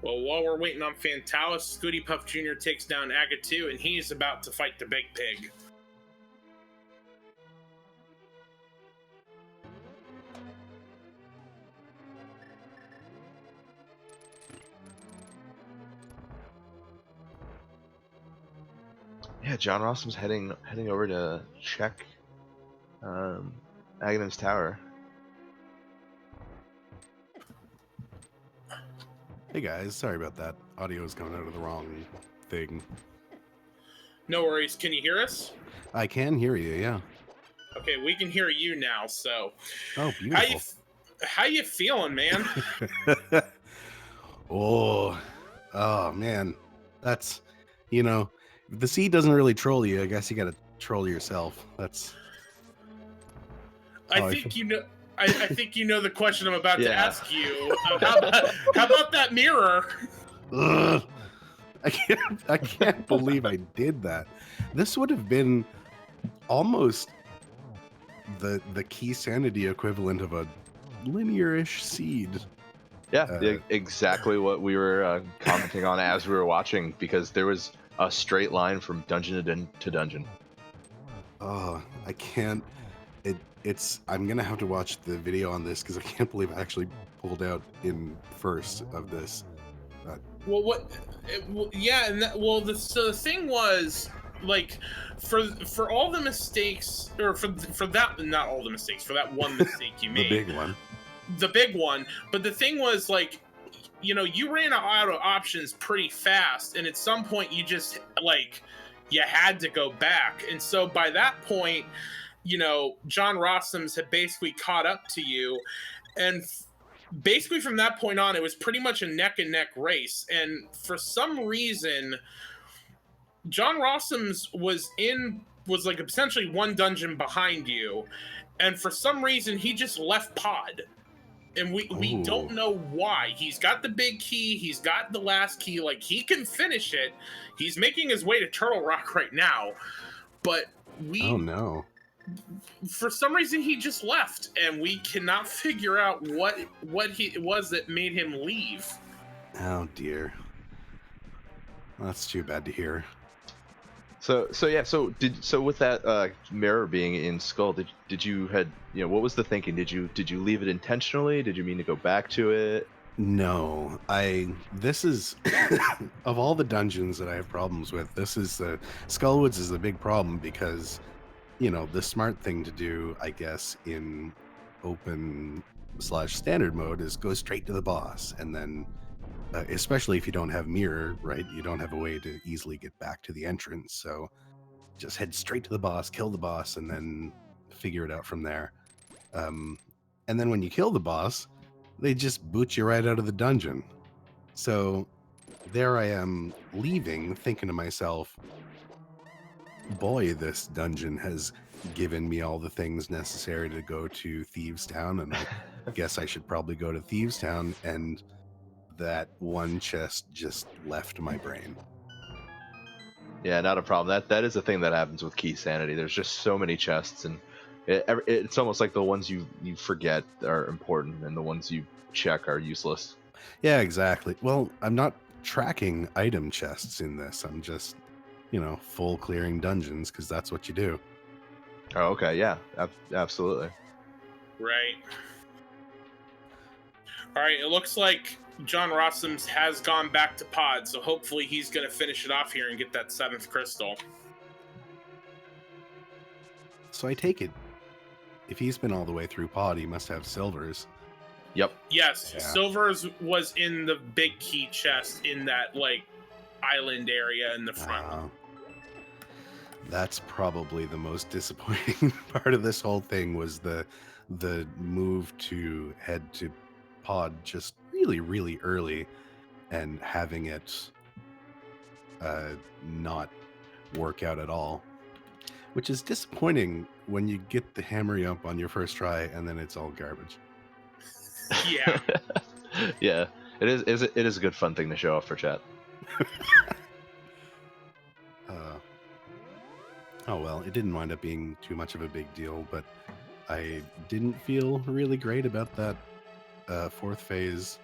Well, while we're waiting on Fantallis, ScootyPuffJr1 takes down Aga 2, and he's about to fight the Big Pig. Yeah, JohnRossums heading over to check Aghanim's tower. Hey guys, sorry about that. Audio is coming out of the wrong thing. No worries. Can you hear us? I can hear you, yeah. Okay, we can hear you now, so... Oh, beautiful. How you feeling, man? Oh, man. That's, you know, if the sea doesn't really troll you, I guess you gotta troll yourself. That's... I think you know... I think you know the question I'm about to ask you. How about that mirror? Ugh. I can't believe I did that. This would have been almost the Keysanity equivalent of a linear-ish seed. Yeah, exactly what we were commenting on as we were watching, because there was a straight line from dungeon to dungeon. Oh, I can't. I'm gonna have to watch the video on this because I can't believe I actually pulled out in first of this. Well, the thing was, like, for all the mistakes, or for that, not all the mistakes, for that one mistake you made, the big one. But the thing was, like, you know, you ran out of options pretty fast, and at some point you just, like, you had to go back, and so by that point, you know, JohnRossums had basically caught up to you, and basically from that point on, it was pretty much a neck-and-neck race. And for some reason, JohnRossums was like essentially one dungeon behind you, and for some reason he just left pod. And we don't know why. He's got the big key, he's got the last key, like, he can finish it. He's making his way to Turtle Rock right now, but oh no. For some reason, he just left, and we cannot figure out what it was that made him leave. Oh dear, that's too bad to hear. So with that mirror being in Skull, did you what was the thinking? Did you leave it intentionally? Did you mean to go back to it? No, this is of all the dungeons that I have problems with, this is Skullwoods is a big problem because, you know, the smart thing to do, I guess, in open/standard mode is go straight to the boss, and then especially if you don't have mirror, right? You don't have a way to easily get back to the entrance, so just head straight to the boss, kill the boss, and then figure it out from there. And then when you kill the boss, they just boot you right out of the dungeon. So there I am leaving, thinking to myself, boy, this dungeon has given me all the things necessary to go to Thieves Town, and I guess I should probably go to Thieves Town, and that one chest just left my brain. Yeah, not a problem. That is a thing that happens with Keysanity. There's just so many chests, and it's almost like the ones you forget are important, and the ones you check are useless. Yeah, exactly. Well, I'm not tracking item chests in this. I'm just, you know, full clearing dungeons, because that's what you do. Oh, okay. Yeah, absolutely. Right. All right, it looks like JohnRossums has gone back to pod, so hopefully he's going to finish it off here and get that 7th crystal. So I take it, if he's been all the way through pod, he must have silvers. Yep. Yes, Yeah. Silvers was in the big key chest in that, like, island area in the front. That's probably the most disappointing part of this whole thing was the move to head to pod just really early and having it not work out at all, which is disappointing when you get the hammer jump on your first try and then it's all garbage. Yeah. Yeah, it is a good fun thing to show off for chat. Oh well, it didn't wind up being too much of a big deal, but I didn't feel really great about that fourth phase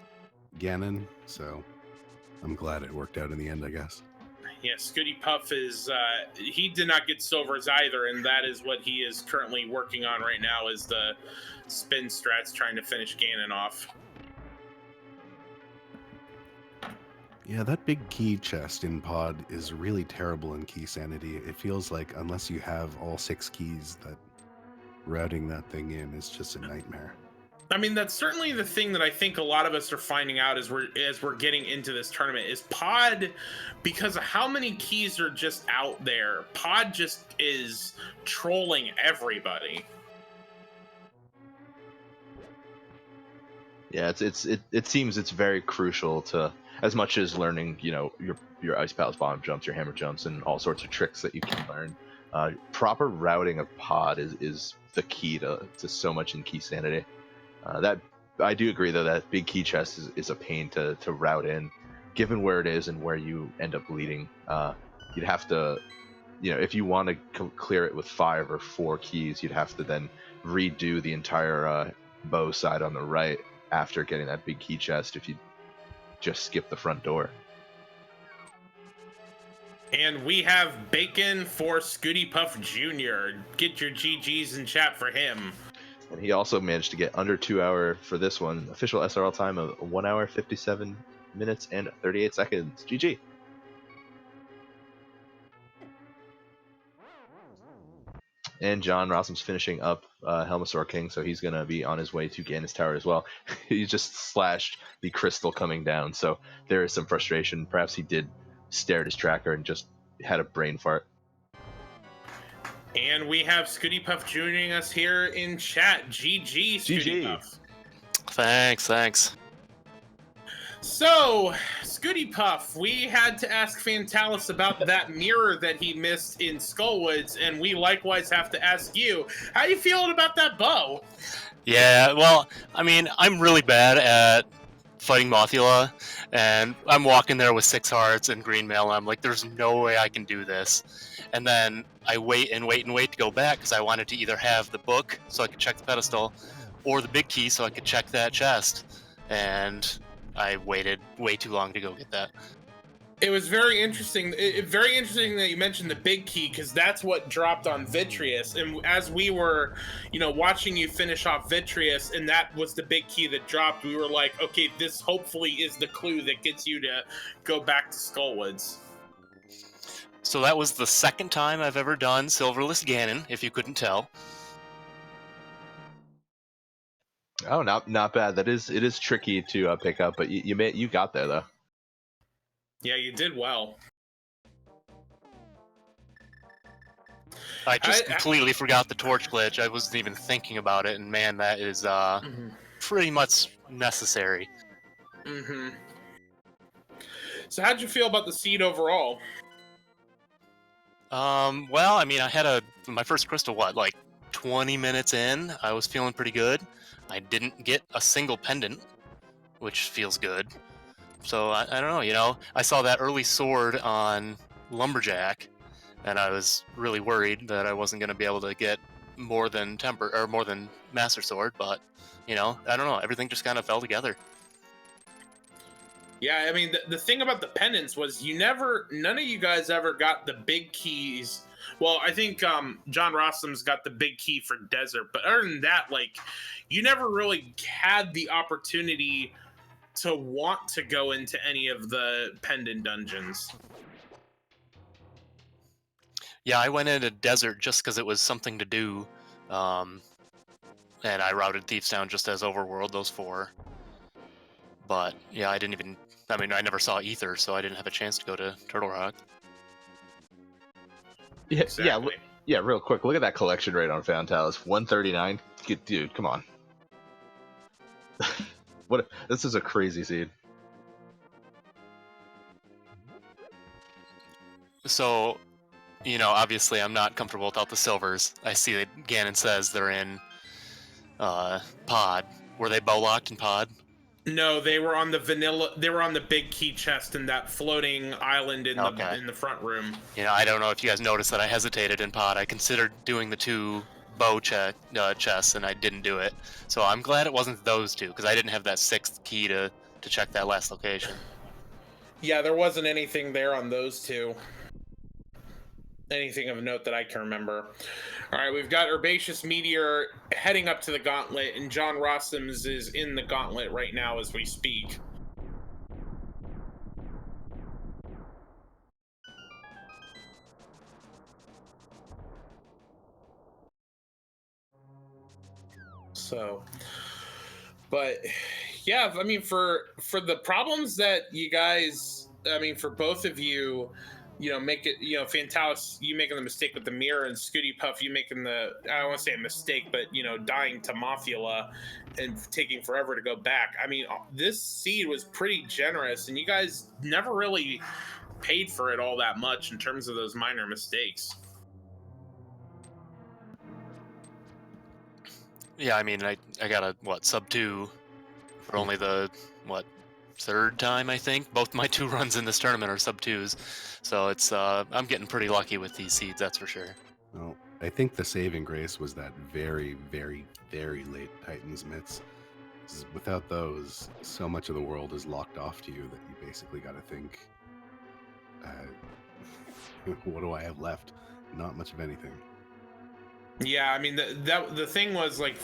Ganon, so I'm glad it worked out in the end, I guess. Yeah, ScootyPuff is he did not get silvers either, and that is what he is currently working on right now, is the spin strats, trying to finish Ganon off. Yeah, that big key chest in pod is really terrible in Keysanity. It feels like unless you have all 6 keys, that routing that thing in is just a nightmare. I mean, that's certainly the thing that I think a lot of us are finding out as we're getting into this tournament is pod, because of how many keys are just out there, pod just is trolling everybody. Yeah, it seems it's very crucial to, as much as learning, you know, your ice palace bottom jumps, your hammer jumps, and all sorts of tricks that you can learn. Proper routing of pod is the key to so much in Keysanity. That I do agree though, that big key chest is a pain to route in, given where it is and where you end up leading. You'd have to, you know, if you want to clear it with 5 or 4 keys, you'd have to then redo the entire bow side on the right after getting that big key chest if you just skip the front door. And we have bacon for ScootyPuffJr. Get your GGs in chat for him. And he also managed to get under 2 hour for this one. Official SRL time of 1 hour 57 minutes and 38 seconds. GG. And JohnRossums finishing up Helmasaur King, so he's going to be on his way to Ganon's Tower as well. He just slashed the crystal coming down, so there is some frustration. Perhaps he did stare at his tracker and just had a brain fart. And we have ScootyPuff joining us here in chat. GG, ScootyPuff. Thanks. So, ScootyPuff, we had to ask fantallis about that mirror that he missed in Skullwoods, and we likewise have to ask you, how you feeling about that bow? Yeah, well, I mean, I'm really bad at fighting Mothula, and I'm walking there with 6 hearts and green mail, and I'm like, there's no way I can do this. And then I wait to go back, because I wanted to either have the book so I could check the pedestal, or the big key so I could check that chest. And I waited way too long to go get that. It was very interesting. Very interesting that you mentioned the big key, because that's what dropped on Vitreous. And as we were, you know, watching you finish off Vitreous, and that was the big key that dropped, we were like, okay, this hopefully is the clue that gets you to go back to Skullwoods. So that was the second time I've ever done Silverless Ganon, if you couldn't tell. Oh, not bad. It is tricky to pick up, but you got there though. Yeah, you did well. I just completely forgot the torch glitch. I wasn't even thinking about it, and man, that is pretty much necessary. Mm-hmm. So how'd you feel about the seed overall? Well, I mean, I had my first crystal, like 20 minutes in. I was feeling pretty good. I didn't get a single pendant, which feels good. So I don't know, you know, I saw that early sword on Lumberjack, and I was really worried that I wasn't going to be able to get more than Master Sword, but, you know, I don't know, everything just kind of fell together. Yeah, I mean, the thing about the pendants was none of you guys ever got the big keys. Well, I think JohnRossums got the big key for Desert, but other than that, like, you never really had the opportunity to want to go into any of the pendant dungeons. Yeah, I went into Desert just because it was something to do, and I routed Thieves Town just as Overworld, those 4. But, yeah, I never saw Ether, so I didn't have a chance to go to Turtle Rock. Yeah, Exactly. yeah. Real quick, look at that collection rate on fantallis. 139. Dude, come on. What? This is a crazy seed. So, you know, obviously I'm not comfortable without the silvers. I see that Ganon says they're in pod. Were they bow locked in pod? No, they were on the vanilla. They were on the big key chest in that floating island in Okay. the front room. You know, I don't know if you guys noticed that I hesitated in pod. I considered doing the 2 bow chests, and I didn't do it. So I'm glad it wasn't those 2, because I didn't have that 6th key to check that last location. Yeah, there wasn't anything there on those 2. Anything of note that I can remember. All right, we've got HerbaceousMeteor heading up to the gauntlet, and JohnRossums is in the gauntlet right now as we speak. So, but yeah, I mean, for the problems that you guys, I mean, for both of you, you know, make it, you know, fantallis, you making the mistake with the mirror, and ScootyPuff, you making the, I don't want to say a mistake, but, you know, dying to Mothula and taking forever to go back. I mean, this seed was pretty generous, and you guys never really paid for it all that much in terms of those minor mistakes. Yeah, I mean, I got a, what, sub 2 for only the, what, 3rd time, I think? Both my 2 runs in this tournament are sub 2s. So it's, I'm getting pretty lucky with these seeds, that's for sure. Well, I think the saving grace was that very, very, very late Titan's Mitts. Without those, so much of the world is locked off to you that you basically got to think, what do I have left? Not much of anything. Yeah, I mean, the thing was, like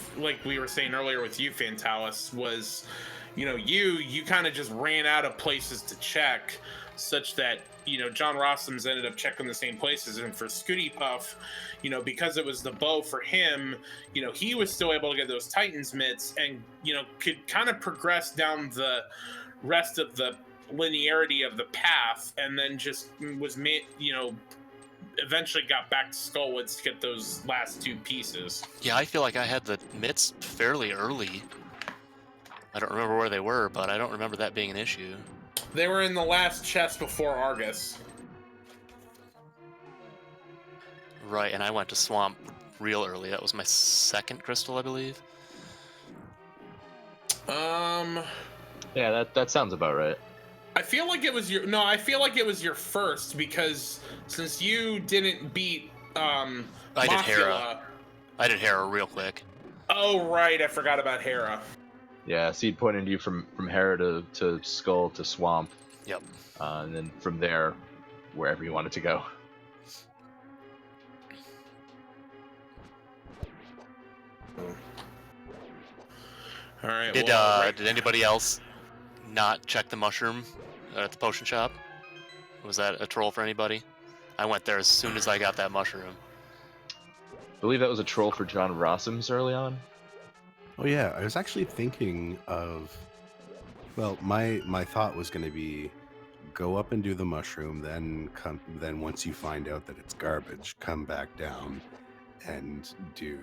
we were saying earlier with you, fantallis, was, you know, you kind of just ran out of places to check, such that, you know, JohnRossums ended up checking the same places. And for ScootyPuff, you know, because it was the bow for him, you know, he was still able to get those Titan's Mitts and, you know, could kind of progress down the rest of the linearity of the path, and then just was made, you know, eventually got back to Skullwoods to get those last 2 pieces. Yeah, I feel like I had the mitts fairly early. I don't remember where they were, but I don't remember that being an issue. They were in the last chest before Argus. Right, and I went to Swamp real early. That was my 2nd crystal, I believe. Yeah, that sounds about right. I feel like it was your I feel like it was your first, because since you didn't beat I did Hera. I did Hera real quick. Oh right, I forgot about Hera. Yeah, seed pointed you from Hera to Skull to Swamp. Yep. And then from there, wherever you wanted to go. All right. Did anybody else not check the mushroom at the potion shop? Was that a troll for anybody? I went there as soon as I got that mushroom. I believe that was a troll for JohnRossums early on. Oh yeah, I was actually thinking of, well, my thought was going to be, go up and do the mushroom, then once you find out that it's garbage, come back down and do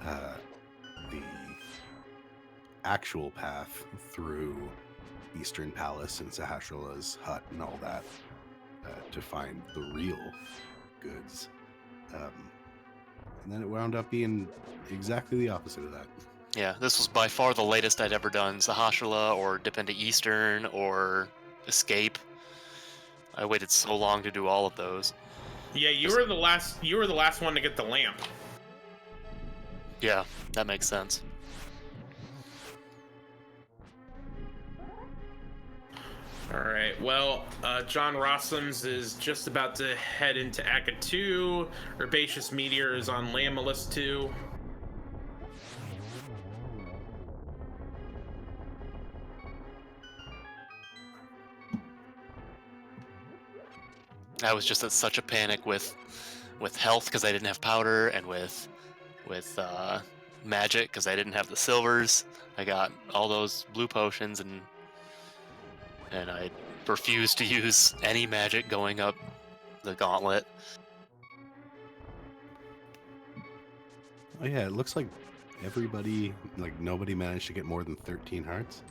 the actual path through Eastern Palace and Sahasrah's hut and all that to find the real goods. And then it wound up being exactly the opposite of that. Yeah, this was by far the latest I'd ever done Sahasrah or dip into Eastern or Escape. I waited so long to do all of those. Yeah, you were the last one to get the lamp. Yeah, that makes sense. All right. Well, JohnRossums is just about to head into Aka 2. HerbaceousMeteor is on Lamulus 2. I was just at such a panic with health because I didn't have powder, and with magic because I didn't have the silvers. I got all those blue potions, and I refused to use any magic going up the gauntlet. Oh yeah, it looks like everybody, like nobody managed to get more than 13 hearts.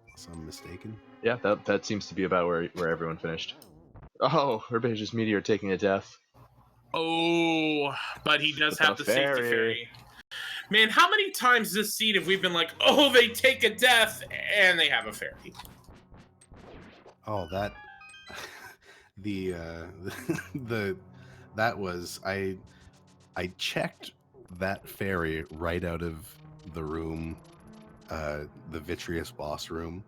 Unless I'm mistaken. Yeah, that seems to be about where everyone finished. Oh, HerbaceousMeteor taking a death. Oh, but he does With have the the safety fairy. fairy. Man, how many times this seed have we been like, oh, they take a death and they have a fairy? Oh, that the the that was I checked that fairy right out of the room, the Vitreous boss room,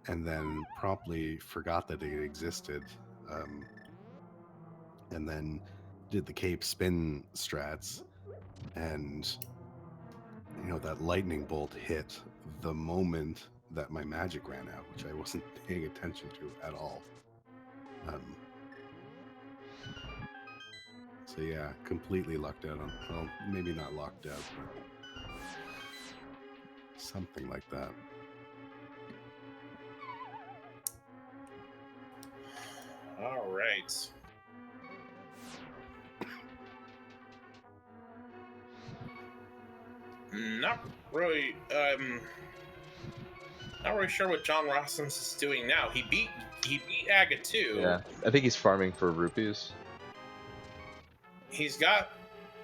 and then promptly forgot that it existed, and then did the cape spin strats, and you know that lightning bolt hit the moment that my magic ran out, which I wasn't paying attention to at all. So yeah, completely lucked out on, well, maybe not locked out, but something like that. All right. Not really, not really sure what JohnRossums is doing now. He beat Aga too. Yeah, I think he's farming for rupees. He's got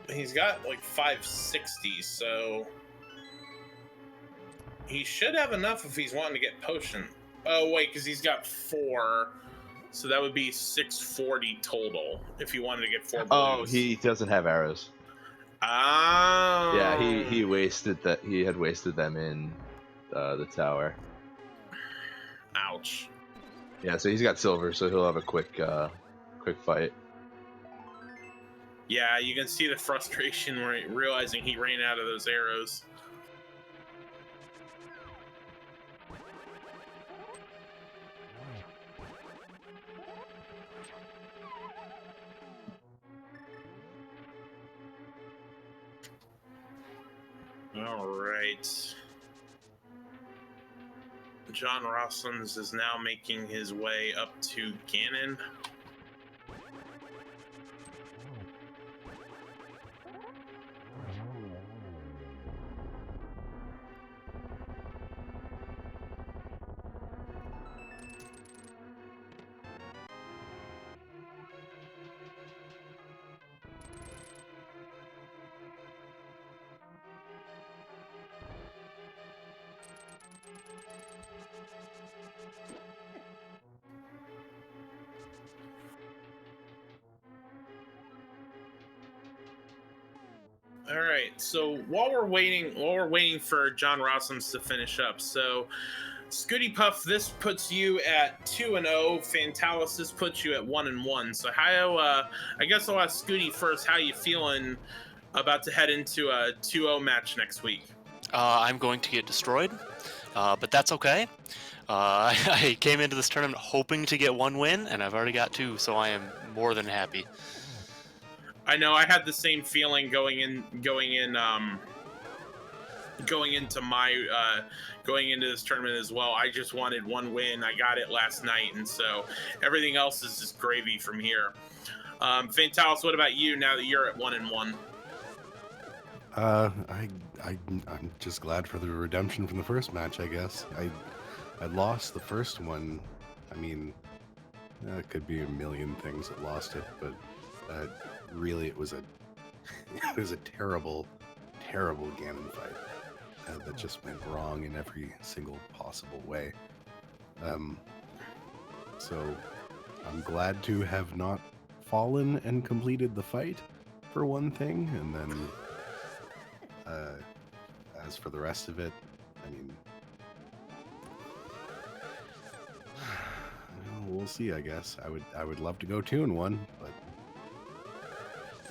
like 560, so he should have enough if he's wanting to get potion. Oh wait, because he's got 4, so that would be 640 total if he wanted to get 4 blues. Oh, he doesn't have arrows. Oh. Yeah, he wasted that. He had wasted them in the tower. Ouch. Yeah, so he's got silver, so he'll have a quick fight. Yeah, you can see the frustration realizing he ran out of those arrows. All right. JohnRossums is now making his way up to Ganon. All right. So while we're waiting for JohnRossums to finish up, so ScootyPuff, this puts you at 2-0. Fantallis, this puts you at 1-1. So how? I guess I'll ask Scooty first. How you feeling about to head into a 2-0 match next week? I'm going to get destroyed, but that's okay. I came into this tournament hoping to get 1 win, and I've already got 2, so I am more than happy. I know I had the same feeling going into this tournament as well. I just wanted 1 win. I got it last night, and so everything else is just gravy from here. Fantalis, what about you now that you're at 1-1? I'm just glad for the redemption from the first match, I guess. I lost the first one. I mean, it could be a million things that lost it, but really it was a terrible Ganon fight that just went wrong in every single possible way. So I'm glad to have not fallen and completed the fight, for one thing, and then as for the rest of it, I mean, we'll see. I guess I would love to go 2-1, but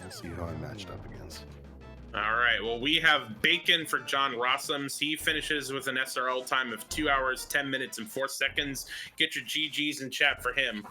we'll see how I'm matched up against. All right. Well, we have Bacon for JohnRossums. He finishes with an SRL time of 2 hours, 10 minutes, and 4 seconds. Get your GGs in chat for him.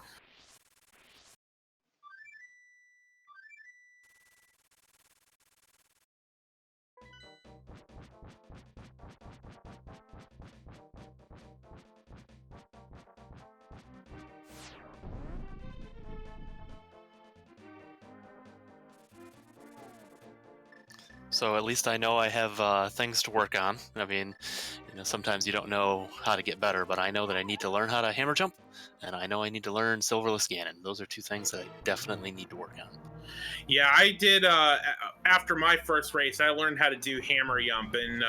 So at least I know I have things to work on. I mean, sometimes you don't know how to get better, but I know that I need to learn how to hammer jump, and I know I need to learn silverless Ganon. Those are two things that I definitely need to work on. Yeah, I did. After my first race, I learned how to do hammer jump, and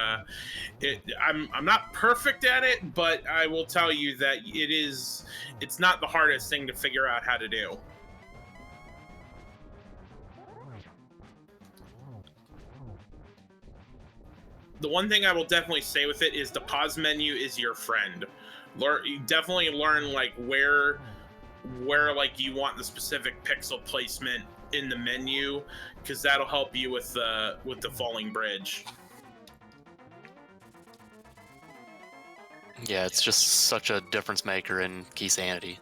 I'm not perfect at it, but I will tell you that it's not the hardest thing to figure out how to do. The one thing I will definitely say with it is the pause menu is your friend. You definitely learn like where like you want the specific pixel placement in the menu, because that'll help you with the falling bridge. Yeah, it's just such a difference maker in Keysanity.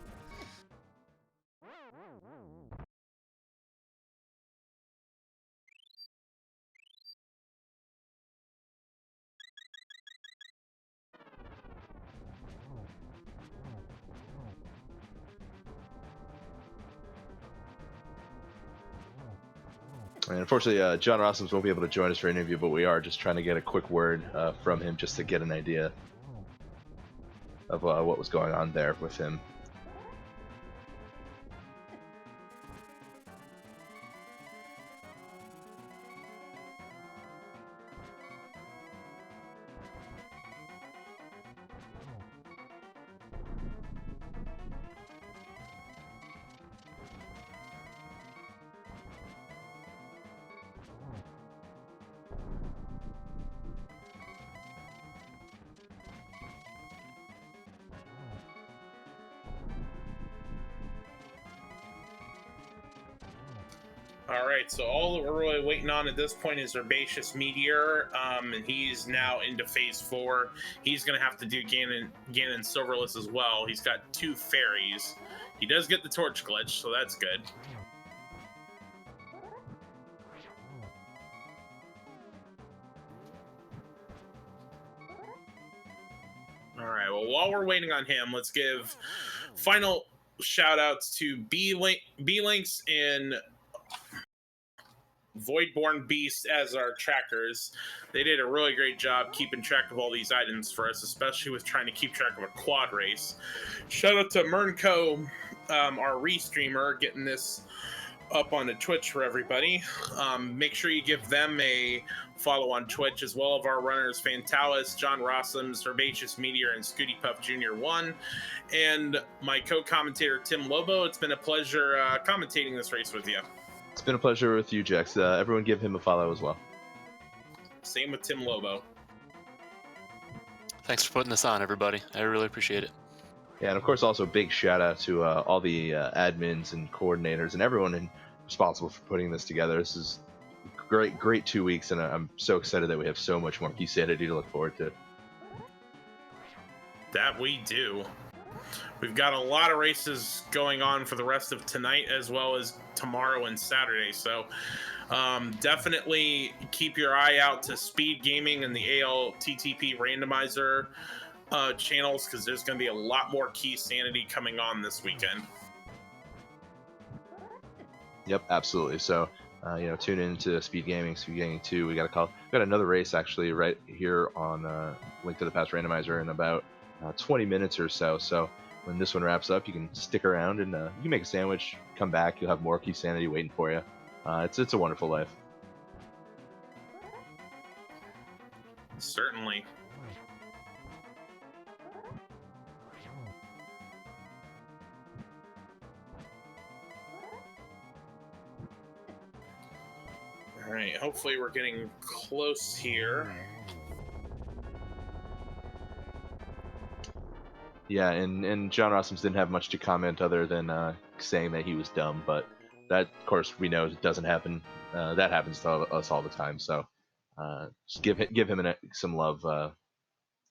And unfortunately, JohnRossums won't be able to join us for an interview, but we are just trying to get a quick word from him just to get an idea of what was going on there with him. All right, so all that we're really waiting on at this point is HerbaceousMeteor, and he's now into phase 4. He's going to have to do Ganon Silverless as well. He's got 2 fairies. He does get the torch glitch, so that's good. All right, well, while we're waiting on him, let's give final shout-outs to B-Links and Voidborn Beast as our trackers. They did a really great job keeping track of all these items for us, especially with trying to keep track of a quad race. Shout out to Mernco, our restreamer, getting this up onto Twitch for everybody. Make sure you give them a follow on Twitch, as well as our runners fantallis, JohnRossums, HerbaceousMeteor, and ScootyPuffJr1, and my co-commentator Tim Lobo. It's been a pleasure commentating this race with you. It's been a pleasure with you, Jex. Everyone give him a follow as well. Same with Tim Lobo. Thanks for putting this on, everybody. I really appreciate it. Yeah, and of course, also big shout out to all the admins and coordinators and everyone responsible for putting this together. This is great 2 weeks, and I'm so excited that we have so much more Keysanity to look forward to. That we do. We've got a lot of races going on for the rest of tonight, as well as tomorrow and Saturday. So definitely keep your eye out to Speed Gaming and the ALTTP Randomizer channels, because there's going to be a lot more Keysanity coming on this weekend. Yep, absolutely. So, tune in to Speed Gaming 2. We got another race actually right here on Link to the Past Randomizer in about 20 minutes or so. So when this one wraps up, you can stick around and you can make a sandwich, come back. You'll have more Keysanity waiting for you. It's a wonderful life. Certainly. All right, hopefully we're getting close here. Yeah, and JohnRossums didn't have much to comment other than saying that he was dumb, but that, of course, we know doesn't happen. That happens to us all the time, so just give him some love.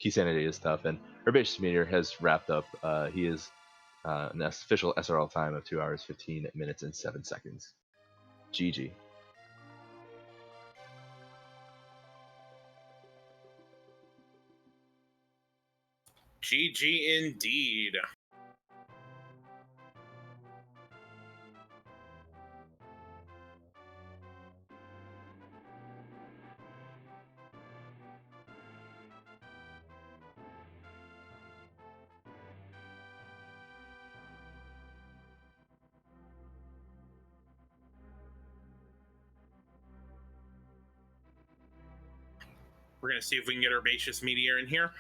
Keysanity is tough, and HerbaceousMeteor has wrapped up. He is an official SRL time of 2 hours, 15 minutes, and 7 seconds. GG. GG indeed. We're gonna see if we can get HerbaceousMeteor in here.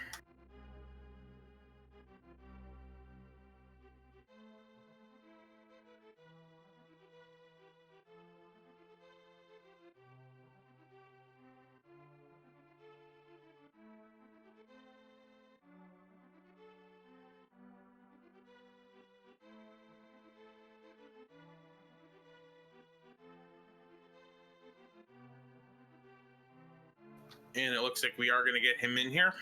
And it looks like we are going to get him in here.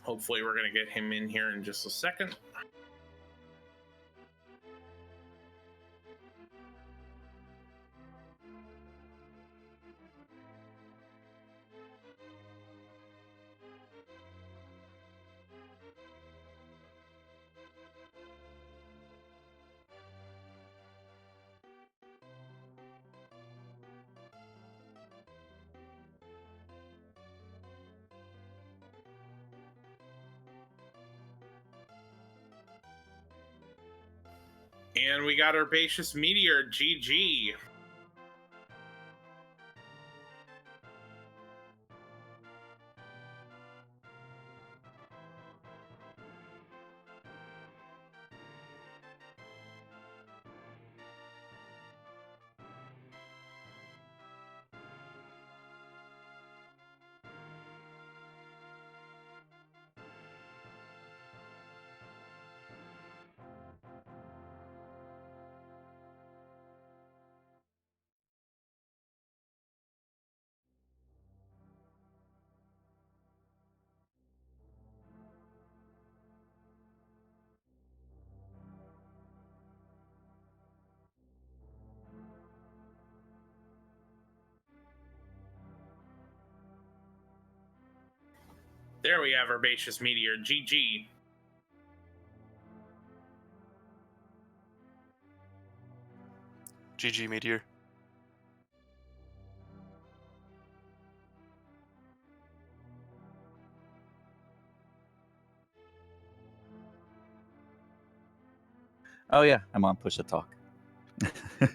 Hopefully we're going to get him in here in just a second. And we got HerbaceousMeteor, GG. There we have HerbaceousMeteor, GG. GG Meteor. Oh yeah, I'm on push to talk. No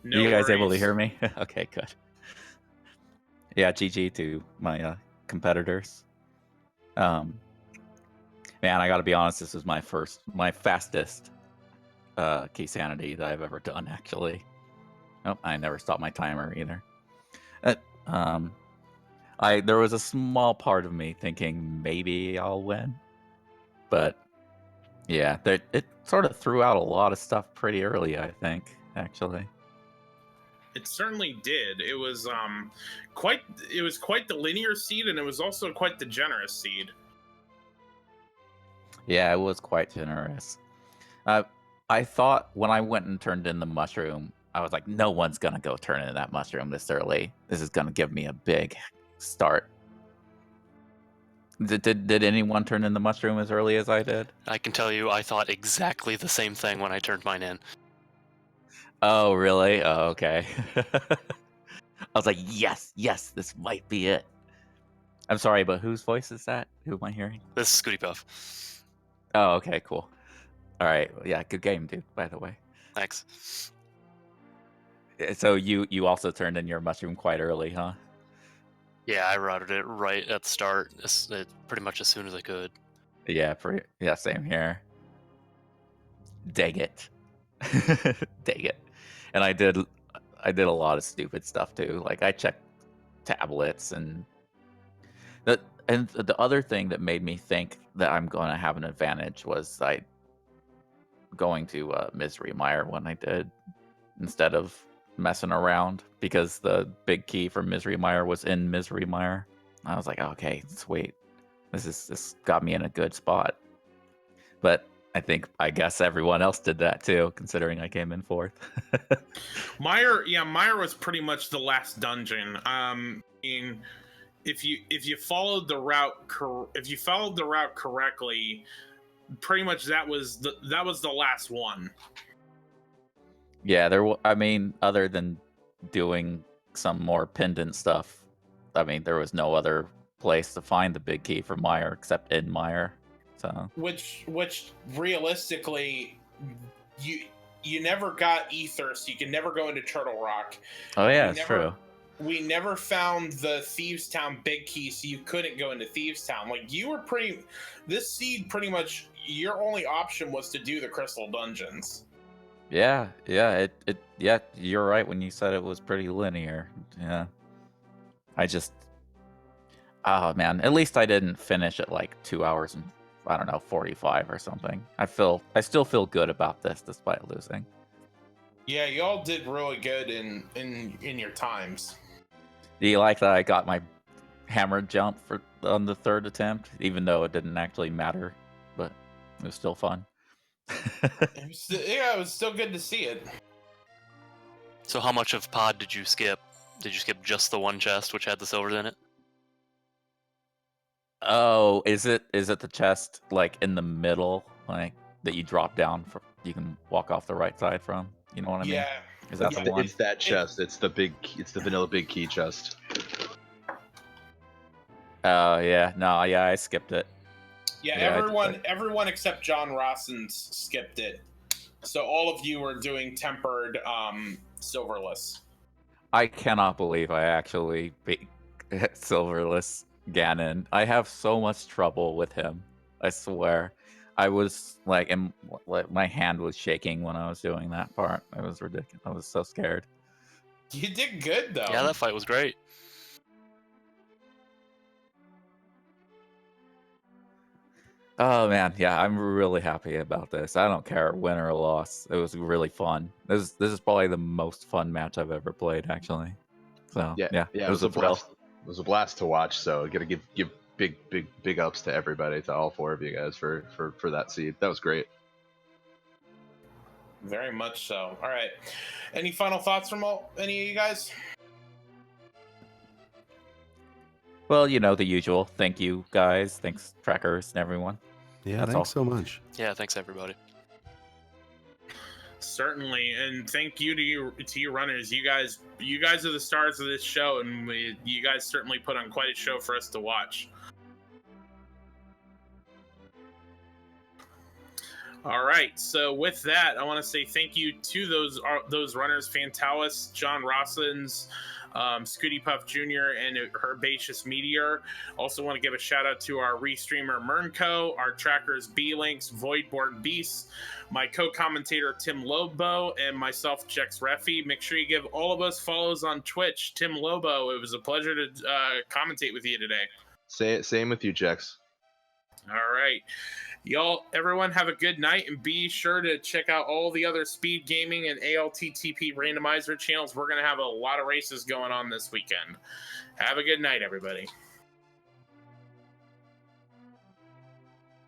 you guys able to worries. hear me? Okay, good. Yeah, GG to my competitors. Man, I got to be honest. This was my fastest Keysanity that I've ever done. Actually, nope, I never stopped my timer either. There was a small part of me thinking maybe I'll win, but yeah, it sort of threw out a lot of stuff pretty early. I think actually. It certainly did. It was quite the linear seed, and it was also quite the generous seed. Yeah, it was quite generous. I thought when I went and turned in the mushroom, I was like, no one's gonna go turn in that mushroom this early. This is gonna give me a big start. Did anyone turn in the mushroom as early as I did? I can tell you I thought exactly the same thing when I turned mine in. Oh, really? Oh, okay. I was like, yes, this might be it. I'm sorry, but whose voice is that? Who am I hearing? This is ScootyPuff. Oh, okay, cool. All right, well, yeah, good game, dude. By the way, Thanks. so you also turned in your mushroom quite early, huh? Yeah, I routed it right at the start, pretty much as soon as I could. Yeah, same here. Dang it, dang it. And I did a lot of stupid stuff too. Like I checked tablets and the other thing that made me think that I'm going to have an advantage was going to Misery Mire when I did instead of messing around because the big key for Misery Mire was in Misery Mire. I was like, okay, sweet. This got me in a good spot. But I guess everyone else did that too, considering I came in fourth. Mire was pretty much the last dungeon. If you followed the route correctly, pretty much that was the last one. Yeah, other than doing some more pendant stuff, there was no other place to find the big key for Mire except in Mire. So Which realistically, you never got Ether, so you can never go into Turtle Rock. Oh yeah, it's true. We never found the Thieves Town big key, so you couldn't go into Thieves Town. Like this seed pretty much your only option was to do the Crystal Dungeons. Yeah, you're right when you said it was pretty linear. Yeah. Oh man, at least I didn't finish at like 2 hours and 45 or something. I still feel good about this despite losing. Yeah, y'all did really good in your times. Do you like that I got my hammer jump on the third attempt, even though it didn't actually matter, but it was still fun. It was still good to see it. So how much of pod did you skip? Did you skip just the one chest which had the silvers in it? Oh, is it the chest like in the middle, like that you drop down for? You can walk off the right side from. You know what I mean? Yeah. Is that the one? It's that chest. It's the vanilla big key chest. Oh yeah, no, yeah, I skipped it. Yeah, everyone except JohnRossums skipped it. So all of you were doing tempered silverless. I cannot believe I actually beat silverless Ganon. I have so much trouble with him. I swear. I was like, my hand was shaking when I was doing that part. It was ridiculous. I was so scared. You did good though. Yeah, that fight was great. Oh man, yeah, I'm really happy about this. I don't care win or loss. It was really fun. This is probably the most fun match I've ever played, actually. So yeah, it was a blast. It was a blast to watch. So gotta give big ups to everybody, to all four of you guys for that seed. That was great. Very much so. All right. Any final thoughts from any of you guys? Well, the usual. Thank you guys. Thanks trackers and everyone. Yeah, thanks so much. Yeah, thanks everybody. Certainly, and thank you to you runners. You guys are the stars of this show, and you guys certainly put on quite a show for us to watch. All right, so with that, I want to say thank you to those runners: fantallis, JohnRossums, ScootyPuffJr1, and HerbaceousMeteor. Also want to give a shout out to our restreamer Mernco, our trackers B-Links, Voidborn Beasts, my co-commentator Tim Lobo, and myself, Jex Reffi. Make sure you give all of us follows on Twitch. Tim Lobo, it was a pleasure to commentate with you today. Same with you, Jex. All right. Y'all, everyone have a good night, and be sure to check out all the other Speed Gaming and ALTTP randomizer channels. We're going to have a lot of races going on this weekend. Have a good night, everybody.